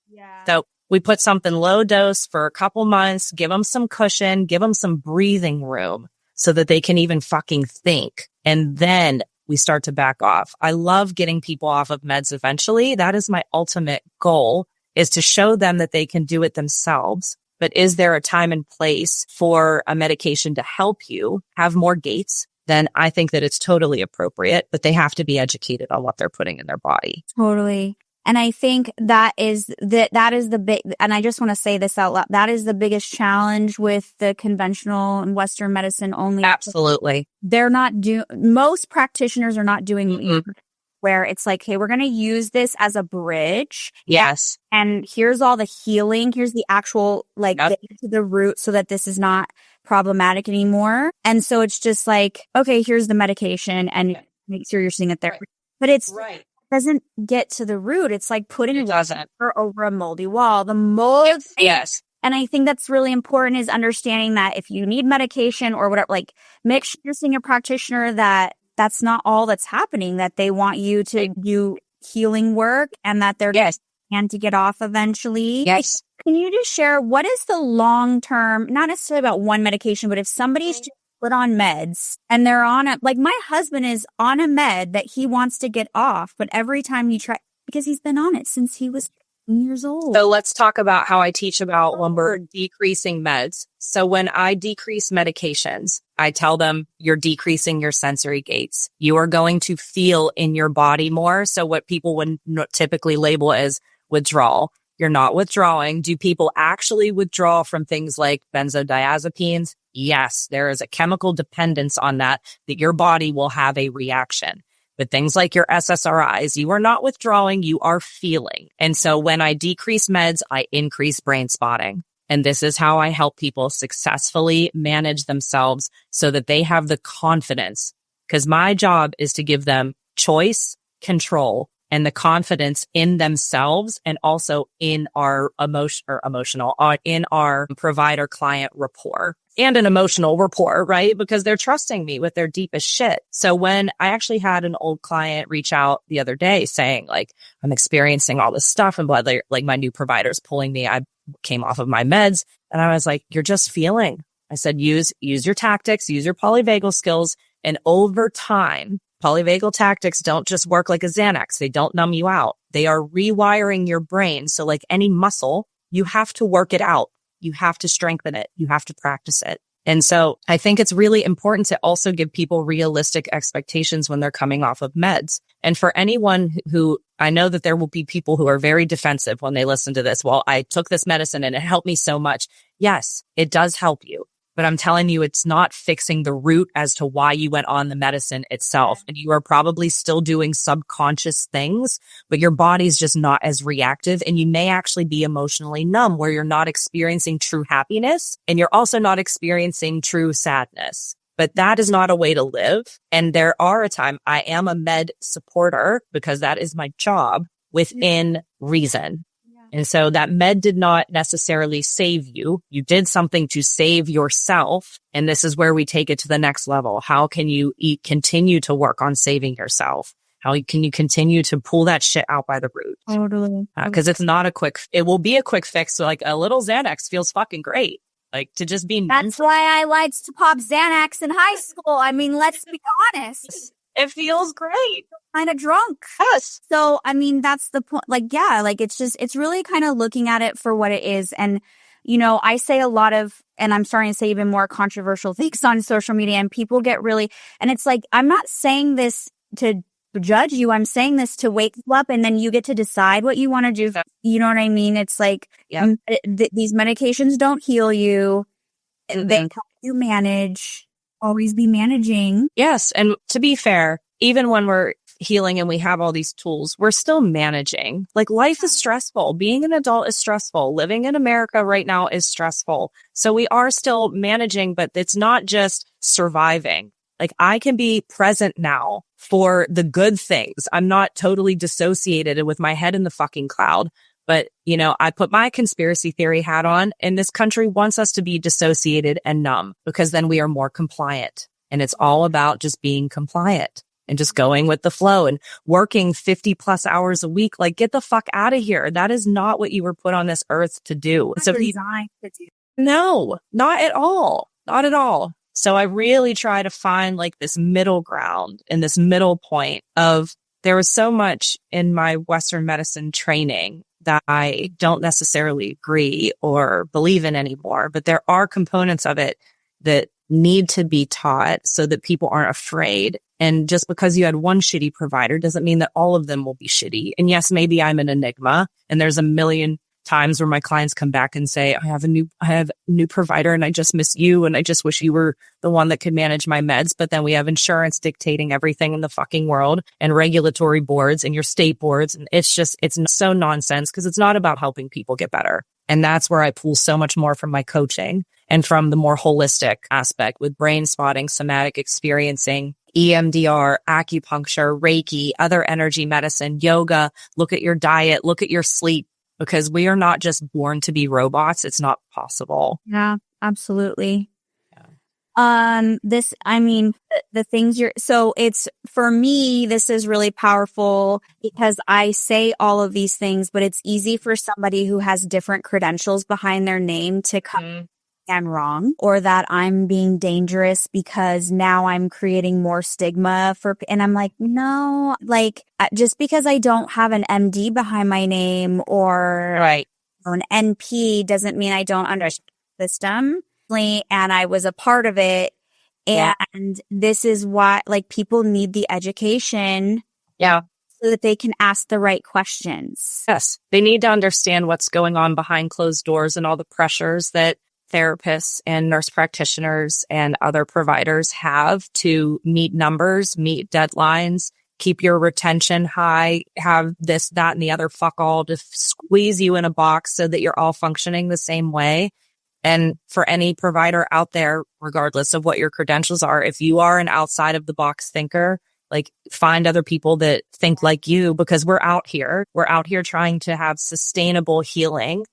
S2: Yeah. So we put something low dose for a couple months, give them some cushion, give them some breathing room so that they can even fucking think. And then we start to back off. I love getting people off of meds eventually. That is my ultimate goal, is to show them that they can do it themselves. But is there a time and place for a medication to help you have more gates? Then I think that it's totally appropriate, but they have to be educated on what they're putting in their body.
S1: Totally. And I think that is the big, and I just want to say this out loud, that is the biggest challenge with the conventional and Western medicine only.
S2: Absolutely.
S1: Most practitioners are not doing where it's like, hey, we're going to use this as a bridge.
S2: Yes.
S1: And here's all the healing. Here's the actual, the root so that this is not problematic anymore. And so it's just like, okay, here's the medication and make sure you're seeing it there.
S2: Right.
S1: But it doesn't get to the root. It's like putting over a moldy wall. The mold.
S2: Yes.
S1: And I think that's really important is understanding that if you need medication or whatever, like make sure you're seeing a practitioner that that's not all that's happening, that they want you to do healing work and that they're and to get off eventually.
S2: Yes.
S1: Can you just share what is the long-term, not necessarily about one medication, but if somebody's put on meds and they're on like my husband is on a med that he wants to get off, but every time you try, because he's been on it since he was years old.
S2: So let's talk about how I teach about when we're decreasing meds. So when I decrease medications, I tell them you're decreasing your sensory gates. You are going to feel in your body more. So what people would typically label as withdrawal. You're not withdrawing. Do people actually withdraw from things like benzodiazepines? Yes, there is a chemical dependence on that your body will have a reaction. But things like your SSRIs, you are not withdrawing, you are feeling. And so when I decrease meds, I increase brain spotting. And this is how I help people successfully manage themselves so that they have the confidence. Because my job is to give them choice, control, and the confidence in themselves and also in our in our provider-client rapport. And an emotional rapport, right? Because they're trusting me with their deepest shit. So when I actually had an old client reach out the other day saying like, I'm experiencing all this stuff and like my new provider's pulling me. I came off of my meds and I was like, you're just feeling. I said, use your tactics, use your polyvagal skills. And over time, polyvagal tactics don't just work like a Xanax. They don't numb you out. They are rewiring your brain. So like any muscle, you have to work it out. You have to strengthen it. You have to practice it. And so I think it's really important to also give people realistic expectations when they're coming off of meds. And for anyone who, I know that there will be people who are very defensive when they listen to this. Well, I took this medicine and it helped me so much. Yes, it does help you. But I'm telling you, it's not fixing the root as to why you went on the medicine itself. And you are probably still doing subconscious things, but your body's just not as reactive. And you may actually be emotionally numb where you're not experiencing true happiness and you're also not experiencing true sadness. But that is not a way to live. And there are a time I am a med supporter because that is my job within reason. And so that med did not necessarily save you. You did something to save yourself. And this is where we take it to the next level. How can you continue to work on saving yourself? How can you continue to pull that shit out by the root?
S1: Totally.
S2: Because it's not it will be a quick fix. So like a little Xanax feels fucking great. Like to just be.
S1: That's why I liked to pop Xanax in high school. I mean, let's be honest.
S2: It feels great.
S1: Kind of drunk.
S2: Yes.
S1: So, I mean, that's the point. Like, yeah, like it's really kind of looking at it for what it is. And, you know, I say a lot of, and I'm starting to say even more controversial things on social media and people get really, and it's like, I'm not saying this to judge you. I'm saying this to wake you up and then you get to decide what you want to do. You know what I mean? It's like, these medications don't heal you. They help you manage. Always be managing.
S2: Yes. And to be fair, even when we're healing and we have all these tools, we're still managing. Like life is stressful. Being an adult is stressful. Living in America right now is stressful. So we are still managing, but it's not just surviving. Like I can be present now for the good things. I'm not totally dissociated with my head in the fucking cloud. But, you know, I put my conspiracy theory hat on and this country wants us to be dissociated and numb because then we are more compliant. And it's all about just being compliant and just going with the flow and working 50 plus hours a week. Like get the fuck out of here. That is not what you were put on this earth to do.
S1: So designed to do.
S2: No, not at all. Not at all. So I really try to find like this middle ground and this middle point of there was so much in my Western medicine training that I don't necessarily agree or believe in anymore, but there are components of it that need to be taught so that people aren't afraid. And just because you had one shitty provider doesn't mean that all of them will be shitty. And yes, maybe I'm an enigma and there's a million times where my clients come back and say, I have a new provider and I just miss you. And I just wish you were the one that could manage my meds. But then we have insurance dictating everything in the fucking world and regulatory boards and your state boards. And it's so nonsense because it's not about helping people get better. And that's where I pull so much more from my coaching and from the more holistic aspect with brain spotting, somatic experiencing, EMDR, acupuncture, Reiki, other energy medicine, yoga. Look at your diet, look at your sleep, because we are not just born to be robots. It's not possible.
S1: Yeah, absolutely.
S2: Yeah.
S1: The things so it's, for me, this is really powerful because I say all of these things, but it's easy for somebody who has different credentials behind their name to come I'm wrong, or that I'm being dangerous because now I'm creating more stigma and I'm like, no, like just because I don't have an MD behind my name or an NP doesn't mean I don't understand the system. And I was a part of it. And this is why, like, people need the education.
S2: Yeah.
S1: So that they can ask the right questions.
S2: Yes. They need to understand what's going on behind closed doors and all the pressures that therapists and nurse practitioners and other providers have to meet numbers, meet deadlines, keep your retention high, have this, that, and the other fuck all to squeeze you in a box so that you're all functioning the same way. And for any provider out there, regardless of what your credentials are, if you are an outside of the box thinker, like, find other people that think like you, because we're out here trying to have sustainable healing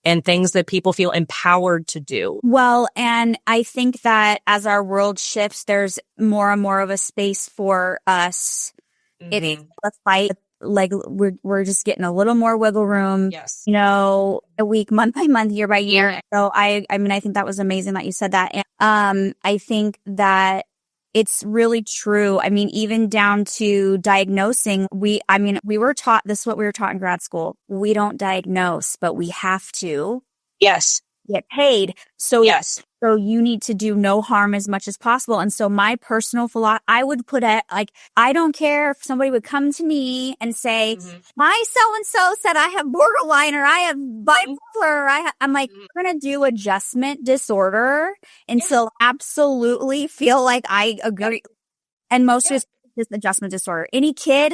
S2: and things that people feel empowered to do.
S1: Well, and I think that as our world shifts, there's more and more of a space for us. It's a fight. Like, we're just getting a little more wiggle room.
S2: Yes.
S1: A week, month by month, year by year. Yeah. So I think that was amazing that you said that. And, I think that it's really true. I mean, even down to diagnosing, we were taught, this is what we were taught in grad school. We don't diagnose, but we have to.
S2: Yes.
S1: Get paid. So
S2: yes.
S1: So you need to do no harm as much as possible. And so my personal philosophy, I would put it like, I don't care if somebody would come to me and say, my so-and-so said I have borderline or I have bipolar. I'm like, we're going to do adjustment disorder. And so absolutely feel like I agree. And most of it's just adjustment disorder. Any kid,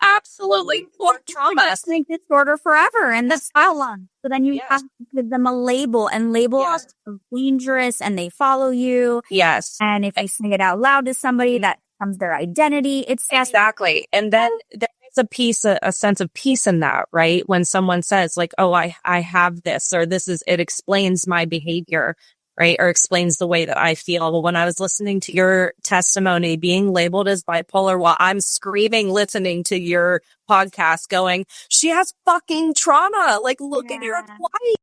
S1: absolutely for trauma, adjustment disorder forever. And that's style on. So then you have to give them a label, and labels are dangerous and they follow you.
S2: Yes.
S1: And if they say it out loud to somebody, that becomes their identity. It's
S2: exactly. And then there is a sense of peace in that, right? When someone says like, oh, I have this, or it explains my behavior, right? Or explains the way that I feel. Well, when I was listening to your testimony, being labeled as bipolar while I'm screaming, listening to your podcast going, she has fucking trauma. Like, look at your life.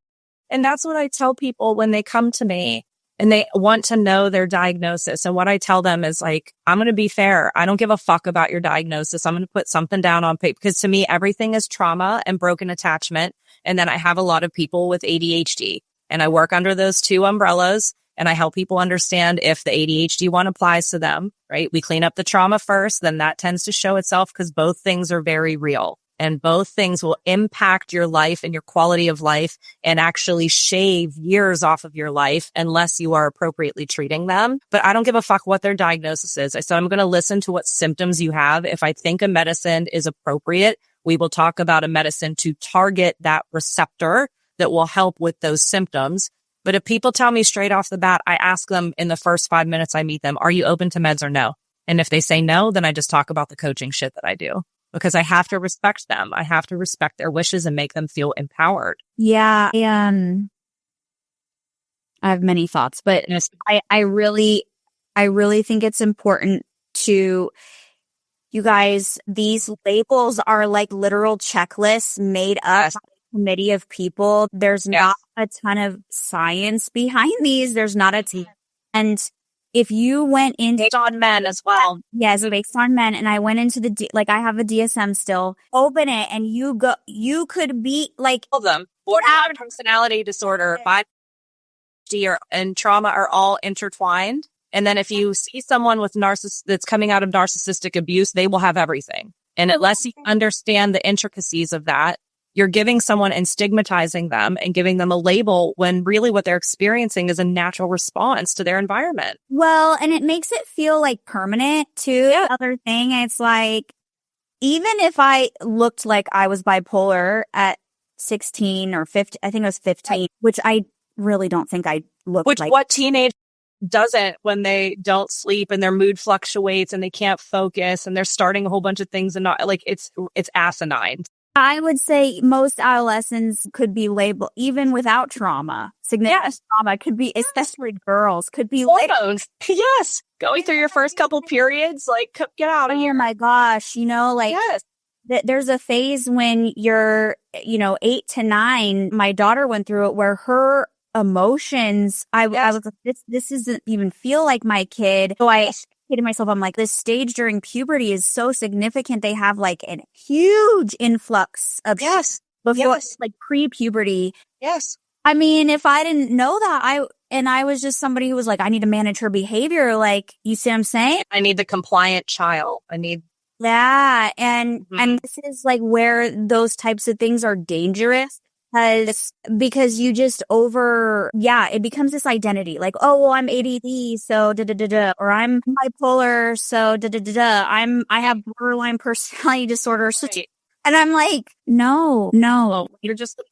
S2: And that's what I tell people when they come to me and they want to know their diagnosis. And what I tell them is like, I'm going to be fair. I don't give a fuck about your diagnosis. I'm going to put something down on paper, because to me, everything is trauma and broken attachment. And then I have a lot of people with ADHD. And I work under those two umbrellas, and I help people understand if the ADHD one applies to them, right? We clean up the trauma first, then that tends to show itself, because both things are very real, and both things will impact your life and your quality of life and actually shave years off of your life unless you are appropriately treating them. But I don't give a fuck what their diagnosis is. I said, I'm going to listen to what symptoms you have. If I think a medicine is appropriate, we will talk about a medicine to target that receptor that will help with those symptoms. But if people tell me straight off the bat, I ask them in the first 5 minutes I meet them, are you open to meds or no? And if they say no, then I just talk about the coaching shit that I do, because I have to respect them. I have to respect their wishes and make them feel empowered.
S1: Yeah. I have many thoughts, but I really think it's important to, you guys, these labels are like literal checklists made up committee of people. There's not a ton of science behind these. There's not a ton. And if you went in
S2: based on men as well.
S1: Yes, based on men. And I went into I have a DSM still. Open it and you could be like
S2: all of them. Borderline personality disorder, bipolar, and trauma are all intertwined. And then if you see someone with that's coming out of narcissistic abuse, they will have everything. And unless you understand the intricacies of that, you're giving someone and stigmatizing them and giving them a label when really what they're experiencing is a natural response to their environment.
S1: Well, and it makes it feel like permanent too. Yeah. Other thing, it's like, even if I looked like I was bipolar at 16 or 15. I think it was 15, which I really don't think I looked like.
S2: What teenage doesn't when they don't sleep and their mood fluctuates and they can't focus and they're starting a whole bunch of things and not like it's asinine.
S1: I would say most adolescents could be labeled, even without trauma. Significant trauma could be, especially girls, could be
S2: hormones. Yes. Going through your first couple periods, like, get out of here.
S1: Oh my gosh. You know, like, there's a phase when you're, 8 to 9. My daughter went through it where her emotions, I was like, this doesn't even feel like my kid. So I to myself, I'm like, this stage during puberty is so significant. They have like a huge influx of before like pre-puberty.
S2: Yes.
S1: I mean, if I didn't know that, I was just somebody who was like, I need to manage her behavior. Like, you see what I'm saying?
S2: I need the compliant child.
S1: Yeah. And this is like where those types of things are dangerous. Because you just it becomes this identity like, oh, well, I'm ADD, so or I'm bipolar, so I have borderline personality disorder. So, and I'm like, no.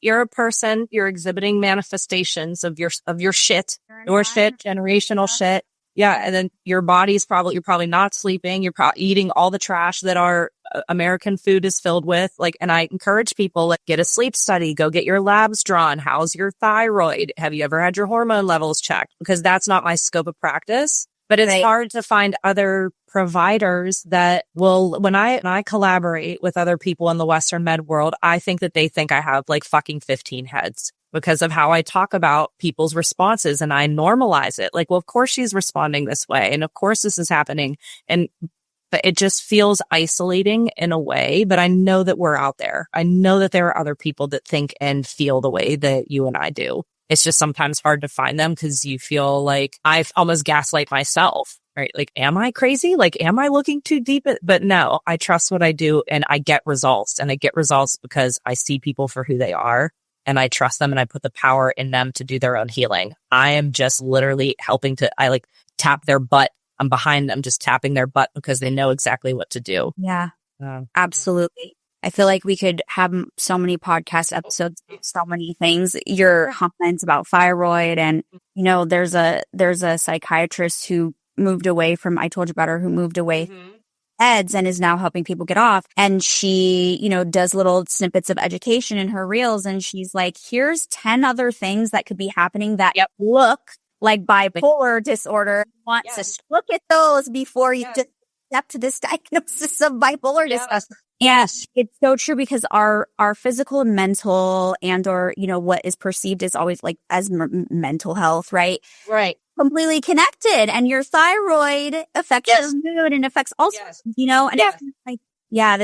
S2: You're a person, you're exhibiting manifestations of your shit, generational shit. Yeah. And then you're probably not sleeping. You're probably eating all the trash that our American food is filled with. Like, and I encourage people, like, get a sleep study, go get your labs drawn. How's your thyroid? Have you ever had your hormone levels checked? Because that's not my scope of practice, but it's hard to find other providers that will, when I collaborate with other people in the Western med world, I think that they think I have like fucking 15 heads. Because of how I talk about people's responses and I normalize it. Like, well, of course she's responding this way. And of course this is happening. But it just feels isolating in a way. But I know that we're out there. I know that there are other people that think and feel the way that you and I do. It's just sometimes hard to find them because you feel like I've almost gaslight myself, right? Like, am I crazy? Like, am I looking too deep? But no, I trust what I do and I get results. And I get results because I see people for who they are. And I trust them and I put the power in them to do their own healing. I am just literally I like tap their butt. I'm behind them, just tapping their butt because they know exactly what to do.
S1: Yeah, absolutely. I feel like we could have so many podcast episodes, so many things. Your comments about thyroid and, there's a psychiatrist who moved away from, I told you about her, who moved away meds and is now helping people get off. And she, does little snippets of education in her reels. And she's like, here's 10 other things that could be happening that look like bipolar disorder. Want to look at those before you just step to this diagnosis of bipolar disorder. Yes, it's so true because our physical and mental and or, what is perceived as always like as mental health, right?
S2: Right.
S1: Completely connected, and your thyroid affects your mood and affects also, and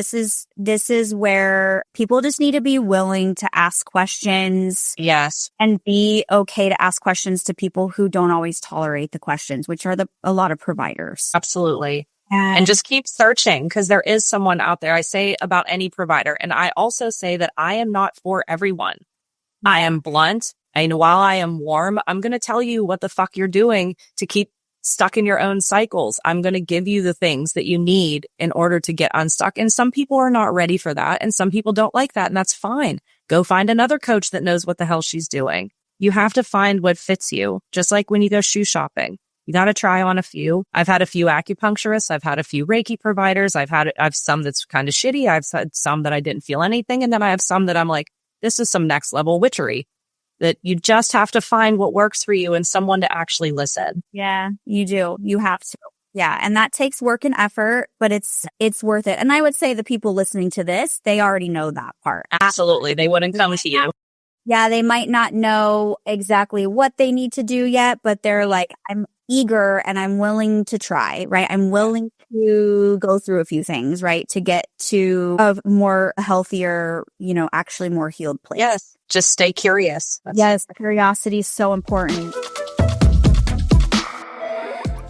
S1: this is where people just need to be willing to ask questions.
S2: Yes.
S1: And be okay to ask questions to people who don't always tolerate the questions, which are a lot of providers.
S2: Absolutely. And just keep searching because there is someone out there. I say about any provider. And I also say that I am not for everyone. I am blunt. And while I am warm, I'm going to tell you what the fuck you're doing to keep stuck in your own cycles. I'm going to give you the things that you need in order to get unstuck. And some people are not ready for that. And some people don't like that. And that's fine. Go find another coach that knows what the hell she's doing. You have to find what fits you. Just like when you go shoe shopping. You got to try on a few. I've had a few acupuncturists. I've had a few Reiki providers. I've some that's kind of shitty. I've had some that I didn't feel anything. And then I have some that I'm like, this is some next level witchery. That you just have to find what works for you and someone to actually listen.
S1: Yeah, you do. You have to. Yeah. And that takes work and effort, but it's worth it. And I would say the people listening to this, they already know that part.
S2: Absolutely. They wouldn't come to you.
S1: Yeah. They might not know exactly what they need to do yet, but they're like, I'm eager and I'm willing to try, right? I'm willing to go through a few things, right? To get to a more healthier, actually more healed place.
S2: Yes. Just stay curious.
S1: Yes. Curiosity is so important.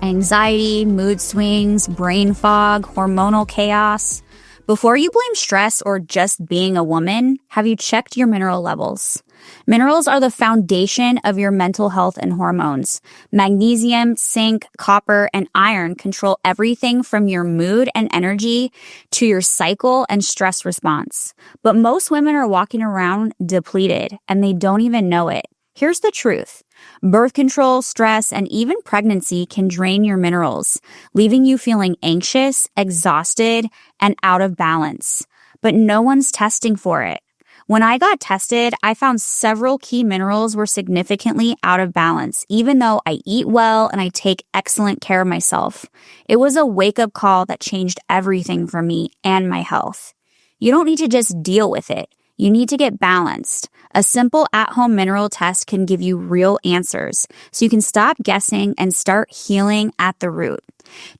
S1: Anxiety, mood swings, brain fog, hormonal chaos. Before you blame stress or just being a woman, have you checked your mineral levels? Minerals are the foundation of your mental health and hormones. Magnesium, zinc, copper, and iron control everything from your mood and energy to your cycle and stress response. But most women are walking around depleted, and they don't even know it. Here's the truth. Birth control, stress, and even pregnancy can drain your minerals, leaving you feeling anxious, exhausted, and out of balance. But no one's testing for it. When I got tested, I found several key minerals were significantly out of balance, even though I eat well and I take excellent care of myself. It was a wake-up call that changed everything for me and my health. You don't need to just deal with it. You need to get balanced. A simple at-home mineral test can give you real answers, so you can stop guessing and start healing at the root.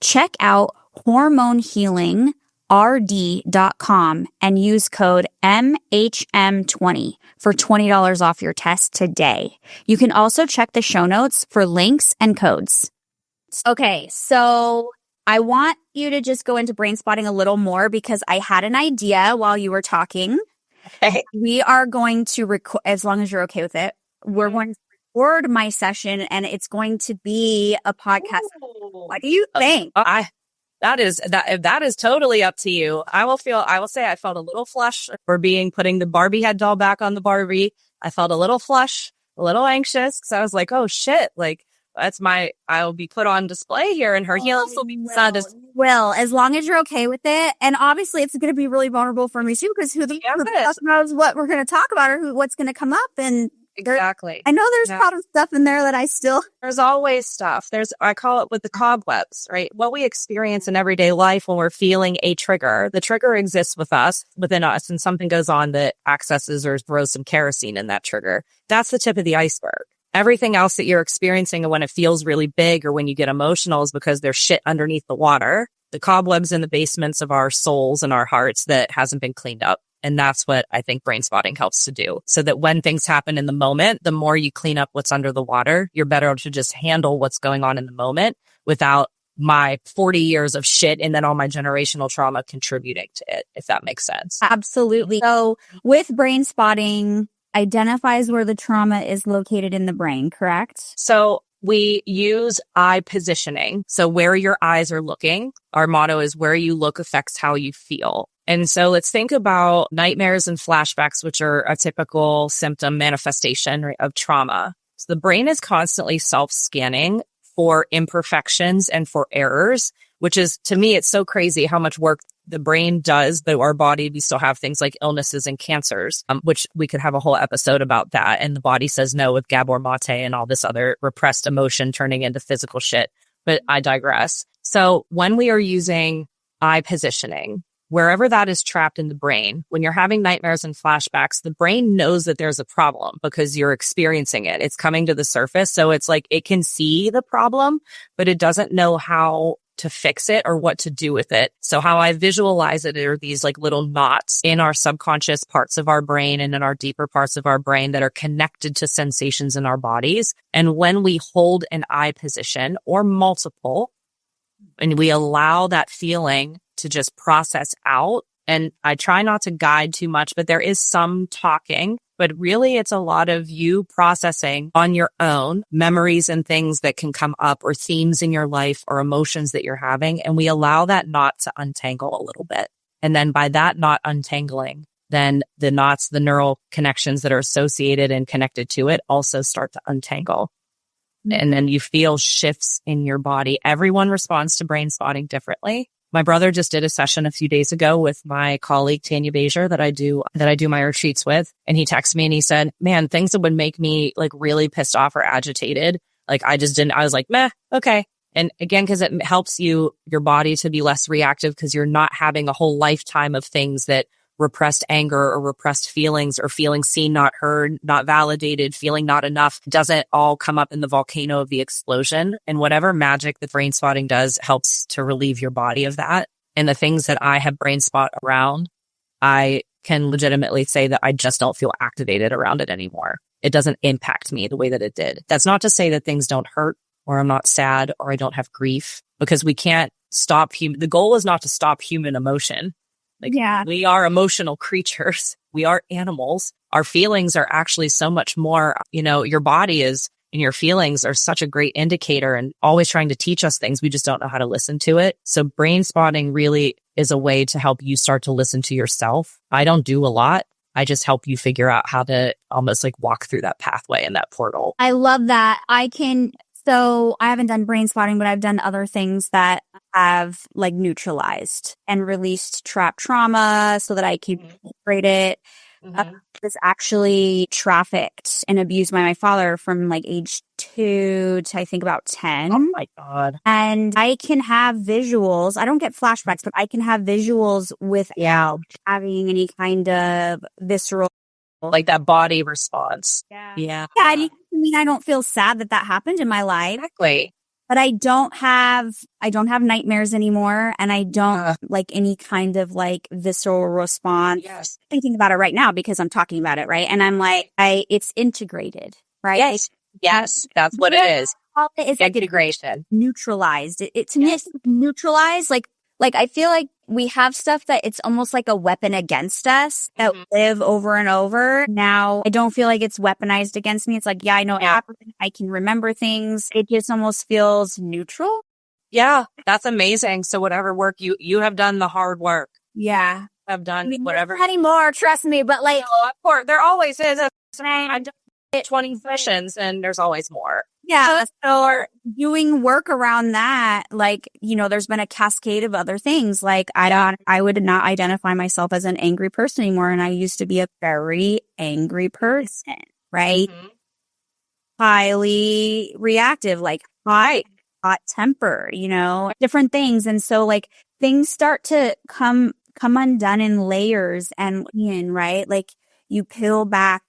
S1: Check out hormonehealingrd.com and use code MHM20 for $20 off your test today. You can also check the show notes for links and codes. Okay, so I want you to just go into brain spotting a little more because I had an idea while you were talking.
S2: Okay.
S1: We are going to record, as long as you're okay with it, we're going to record my session and it's going to be a podcast. Ooh. What do you think?
S2: That is totally up to you. I will say I felt a little flush for putting the Barbie head doll back on the Barbie. I felt a little flush, a little anxious because I was like, oh shit, like I'll be put on display here and her heels will be
S1: Well, as long as you're okay with it. And obviously it's going to be really vulnerable for me too, because who knows what we're going to talk about or what's going to come up. And
S2: exactly.
S1: I know there's probably stuff in there that
S2: there's always stuff. I call it with the cobwebs, right? What we experience in everyday life when we're feeling a trigger, the trigger exists within us, and something goes on that accesses or throws some kerosene in that trigger. That's the tip of the iceberg. Everything else that you're experiencing when it feels really big or when you get emotional is because there's shit underneath the water, the cobwebs in the basements of our souls and our hearts that hasn't been cleaned up. And that's what I think brain spotting helps to do. So that when things happen in the moment, the more you clean up what's under the water, you're better to just handle what's going on in the moment without my 40 years of shit and then all my generational trauma contributing to it, if that makes sense.
S1: Absolutely. So with brain spotting, identifies where the trauma is located in the brain, correct?
S2: So we use eye positioning. So where your eyes are looking, our motto is where you look affects how you feel. And so let's think about nightmares and flashbacks, which are a typical symptom manifestation, right, of trauma. So the brain is constantly self-scanning for imperfections and for errors, which is, to me, it's so crazy how much work the brain does, but our body, we still have things like illnesses and cancers, which we could have a whole episode about that. And the body says no with Gabor Mate and all this other repressed emotion turning into physical shit. But I digress. So when we are using eye positioning, wherever that is trapped in the brain, when you're having nightmares and flashbacks, the brain knows that there's a problem because you're experiencing it. It's coming to the surface. So it's like it can see the problem, but it doesn't know how to fix it or what to do with it. So how I visualize it are these like little knots in our subconscious parts of our brain and in our deeper parts of our brain that are connected to sensations in our bodies. And when we hold an eye position or multiple, and we allow that feeling to just process out, and I try not to guide too much, but there is some talking. But really, it's a lot of you processing on your own memories and things that can come up or themes in your life or emotions that you're having. And we allow that knot to untangle a little bit. And then by that knot untangling, then the knots, the neural connections that are associated and connected to it also start to untangle. And then you feel shifts in your body. Everyone responds to brain spotting differently. My brother just did a session a few days ago with my colleague, Tanya Bezier, that I do my retreats with. And he texted me and he said, man, things that would make me like really pissed off or agitated. Like I was like, meh, okay. And again, cause it helps your body to be less reactive because you're not having a whole lifetime of things that repressed anger or repressed feelings or feeling seen, not heard, not validated, feeling not enough doesn't all come up in the volcano of the explosion. And whatever magic that brain spotting does helps to relieve your body of that. And the things that I have brain spot around, I can legitimately say that I just don't feel activated around it anymore. It doesn't impact me the way that it did. That's not to say that things don't hurt or I'm not sad or I don't have grief, because we can't stop the goal is not to stop human emotion. Like, we are emotional creatures. We are animals. Our feelings are actually so much more, your body is and your feelings are such a great indicator and always trying to teach us things. We just don't know how to listen to it. So brain spotting really is a way to help you start to listen to yourself. I don't do a lot. I just help you figure out how to almost like walk through that pathway and that portal.
S1: I love that. So I haven't done brain spotting, but I've done other things that have like neutralized and released trapped trauma so that I can integrate it. I was actually trafficked and abused by my father from like age 2 to I think about 10.
S2: Oh my God.
S1: And I can have visuals. I don't get flashbacks, but I can have visuals without having any kind of visceral.
S2: Like that body response. Yeah.
S1: I mean, I don't feel sad that happened in my life.
S2: Exactly.
S1: But I don't have nightmares anymore. And I don't like any kind of like visceral response.
S2: Yes.
S1: Thinking about it right now because I'm talking about it. Right. And I'm like, it's integrated. Right.
S2: Yes. That's what it is.
S1: It's
S2: integration.
S1: Neutralized. It to me, it's neutralized. Like I feel like we have stuff that it's almost like a weapon against us that live over and over. Now I don't feel like it's weaponized against me. It's like, I know it happened. I can remember things. It just almost feels neutral.
S2: Yeah, that's amazing. So whatever work you have done the hard work.
S1: Yeah.
S2: Have done whatever.
S1: Not anymore, trust me. But like,
S2: of course, there always is. I've done 20 sessions and there's always more.
S1: Yeah. So doing work around that, like, there's been a cascade of other things. Like I would not identify myself as an angry person anymore. And I used to be a very angry person, right? Highly reactive, like hot temper, different things. And so like things start to come undone in layers and right? Like you peel back.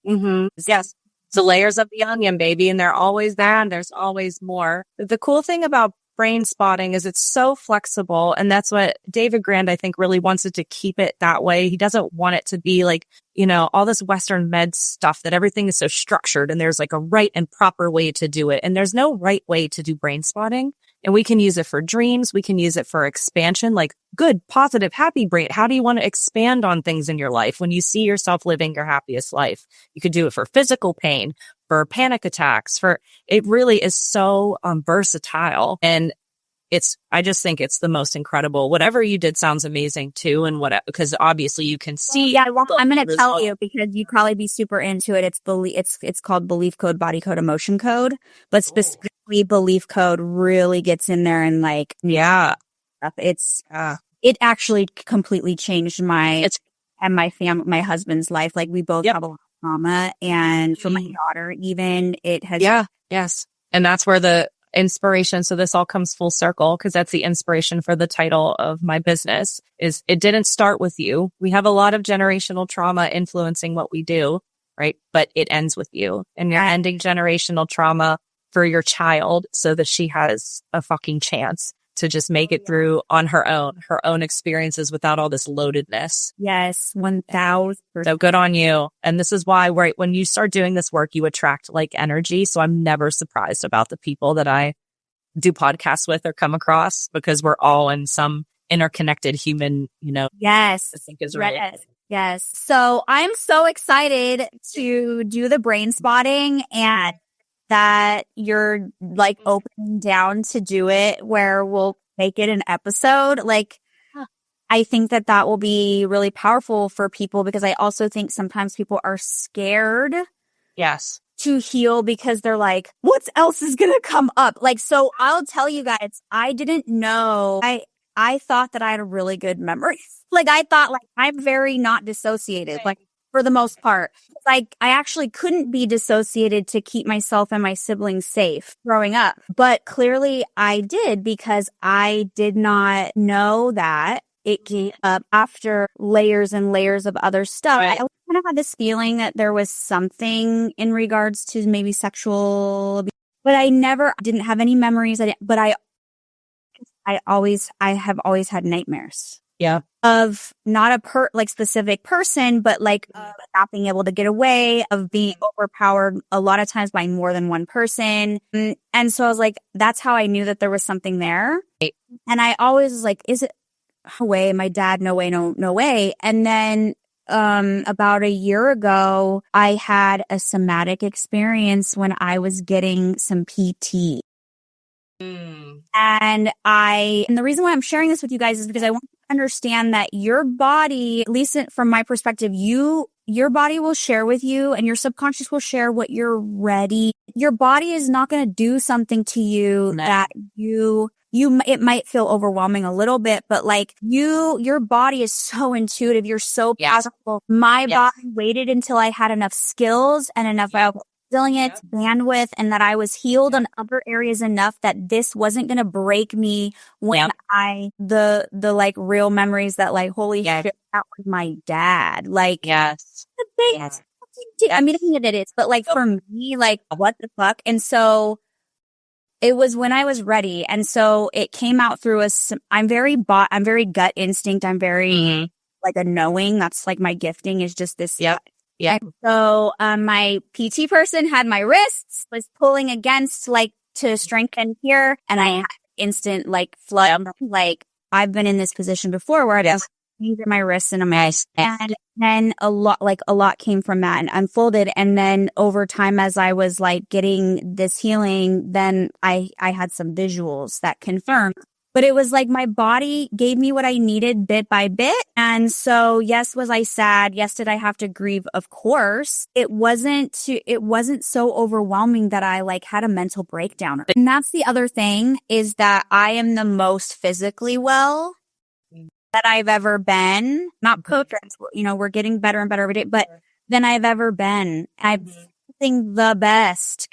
S2: Yes. The layers of the onion, baby. And they're always there and there's always more. The cool thing about brain spotting is it's so flexible. And that's what David Grand, I think, really wants it to keep it that way. He doesn't want it to be like, all this Western med stuff that everything is so structured and there's like a right and proper way to do it. And there's no right way to do brain spotting. And we can use it for dreams. We can use it for expansion, like good, positive, happy brain. How do you want to expand on things in your life when you see yourself living your happiest life? You could do it for physical pain, for panic attacks, it really is so versatile. And I just think it's the most incredible. Whatever you did sounds amazing too. And because obviously you can see.
S1: Yeah, well, I'm going to tell you because you'd probably be super into it. It's called belief code, body code, emotion code, but specifically belief code really gets in there and like, it actually completely changed my husband's life. Like we both have a lot of trauma, and for my daughter, even it has.
S2: Yeah. Yes. And that's where the inspiration. So this all comes full circle because that's the inspiration for the title of my business is it didn't start with you. We have a lot of generational trauma influencing what we do, right? But it ends with you and you're ending generational trauma for your child so that she has a fucking chance to just make it through on her own experiences without all this loadedness.
S1: Yes, 1,000%.
S2: So good on you. And this is why, right, when you start doing this work, you attract like energy. So I'm never surprised about the people that I do podcasts with or come across because we're all in some interconnected human,
S1: Yes.
S2: I think is right.
S1: Yes. So I'm so excited to do the brain spotting and that you're like opening down to do it where we'll make it an episode. Like, I think that will be really powerful for people because I also think sometimes people are scared.
S2: Yes.
S1: To heal because they're like, what else is going to come up? Like, so I'll tell you guys, I didn't know. I thought that I had a really good memory. Like, I thought like I'm very not dissociated. Like, for the most part. Like, I actually couldn't be dissociated to keep myself and my siblings safe growing up. But clearly I did because I did not know that it came up after layers and layers of other stuff. Right. I kind of had this feeling that there was something in regards to maybe sexual abuse, but I didn't have any memories. But I have always had nightmares.
S2: Yeah.
S1: Of not a specific person, but like not being able to get away, of being overpowered a lot of times by more than one person. And so I was like, that's how I knew that there was something there. And I always was like, is it no way, my dad, no way, no way. And then about a year ago, I had a somatic experience when I was getting some PT. And the reason why I'm sharing this with you guys is because I want you to understand that your body, at least from my perspective, your body will share with you and your subconscious will share what you're ready. Your body is not going to do something to you that it might feel overwhelming a little bit, but like your body is so intuitive. You're so powerful. My body waited until I had enough skills and enough resilience, bandwidth, and that I was healed on other areas enough that this wasn't going to break me when the like real memories that like, holy shit, that was my dad. Like, I mean, I think it is, but like for me, like, what the fuck? And so it was when I was ready. And so it came out through I'm very gut instinct. I'm very like a knowing. That's like my gifting is just this. And so my PT person had my wrists, was pulling against like to strengthen here. And I had instant like flood. Like I've been in this position before where I just needed my wrists and and then a lot came from that and unfolded. And then over time, as I was like getting this healing, then I had some visuals that confirmed. But it was like my body gave me what I needed bit by bit. And so, yes, was I sad? Yes, did I have to grieve? Of course. It wasn't so overwhelming that I like had a mental breakdown. And that's the other thing is that I am the most physically well that I've ever been. Not perfect, we're getting better and better every day, but than I've ever been. I'm feeling the best.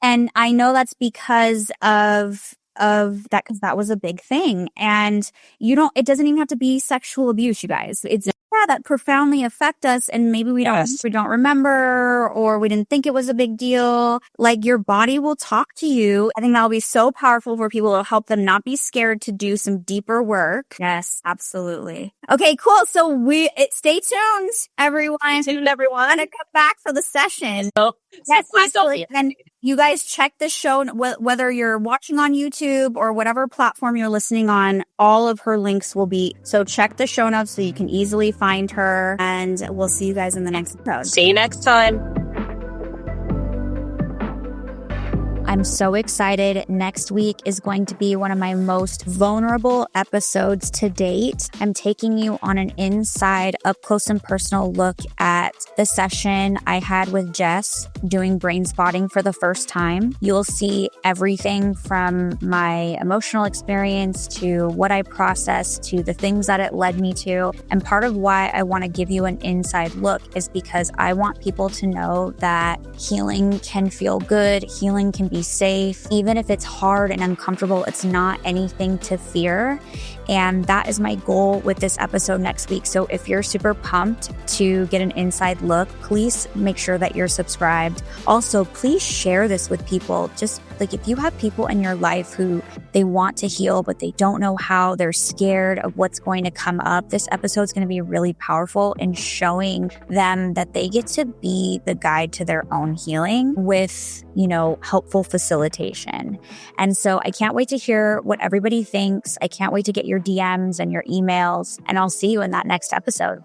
S1: And I know that's because of that, because that was a big thing. And it doesn't even have to be sexual abuse, you guys. It's that profoundly affect us, and maybe we don't remember, or we didn't think it was a big deal. Like your body will talk to you. I think that'll be so powerful for people. It'll help them not be scared to do some deeper work. Yes, absolutely. Okay, cool. So stay tuned, everyone.
S2: Everyone.
S1: I'm gonna come back for the session.
S2: Yes,
S1: absolutely. And you guys check the show, whether you're watching on YouTube or whatever platform you're listening on, all of her links will be. So check the show notes so you can easily find her, and we'll see you guys in the next episode.
S2: See you next time.
S1: I'm so excited. Next week is going to be one of my most vulnerable episodes to date. I'm taking you on an inside, up close and personal look at the session I had with Jess doing brain spotting for the first time. You'll see everything from my emotional experience to what I processed to the things that it led me to. And part of why I want to give you an inside look is because I want people to know that healing can feel good. Healing can be safe. Even if it's hard and uncomfortable, it's not anything to fear. And that is my goal with this episode next week. So if you're super pumped to get an inside look, please make sure that you're subscribed. Also, please share this with people. Just like if you have people in your life who they want to heal, but they don't know how, they're scared of what's going to come up, this episode is going to be really powerful in showing them that they get to be the guide to their own healing with, helpful facilitation. And so I can't wait to hear what everybody thinks. I can't wait to get your DMs and your emails, and I'll see you in that next episode.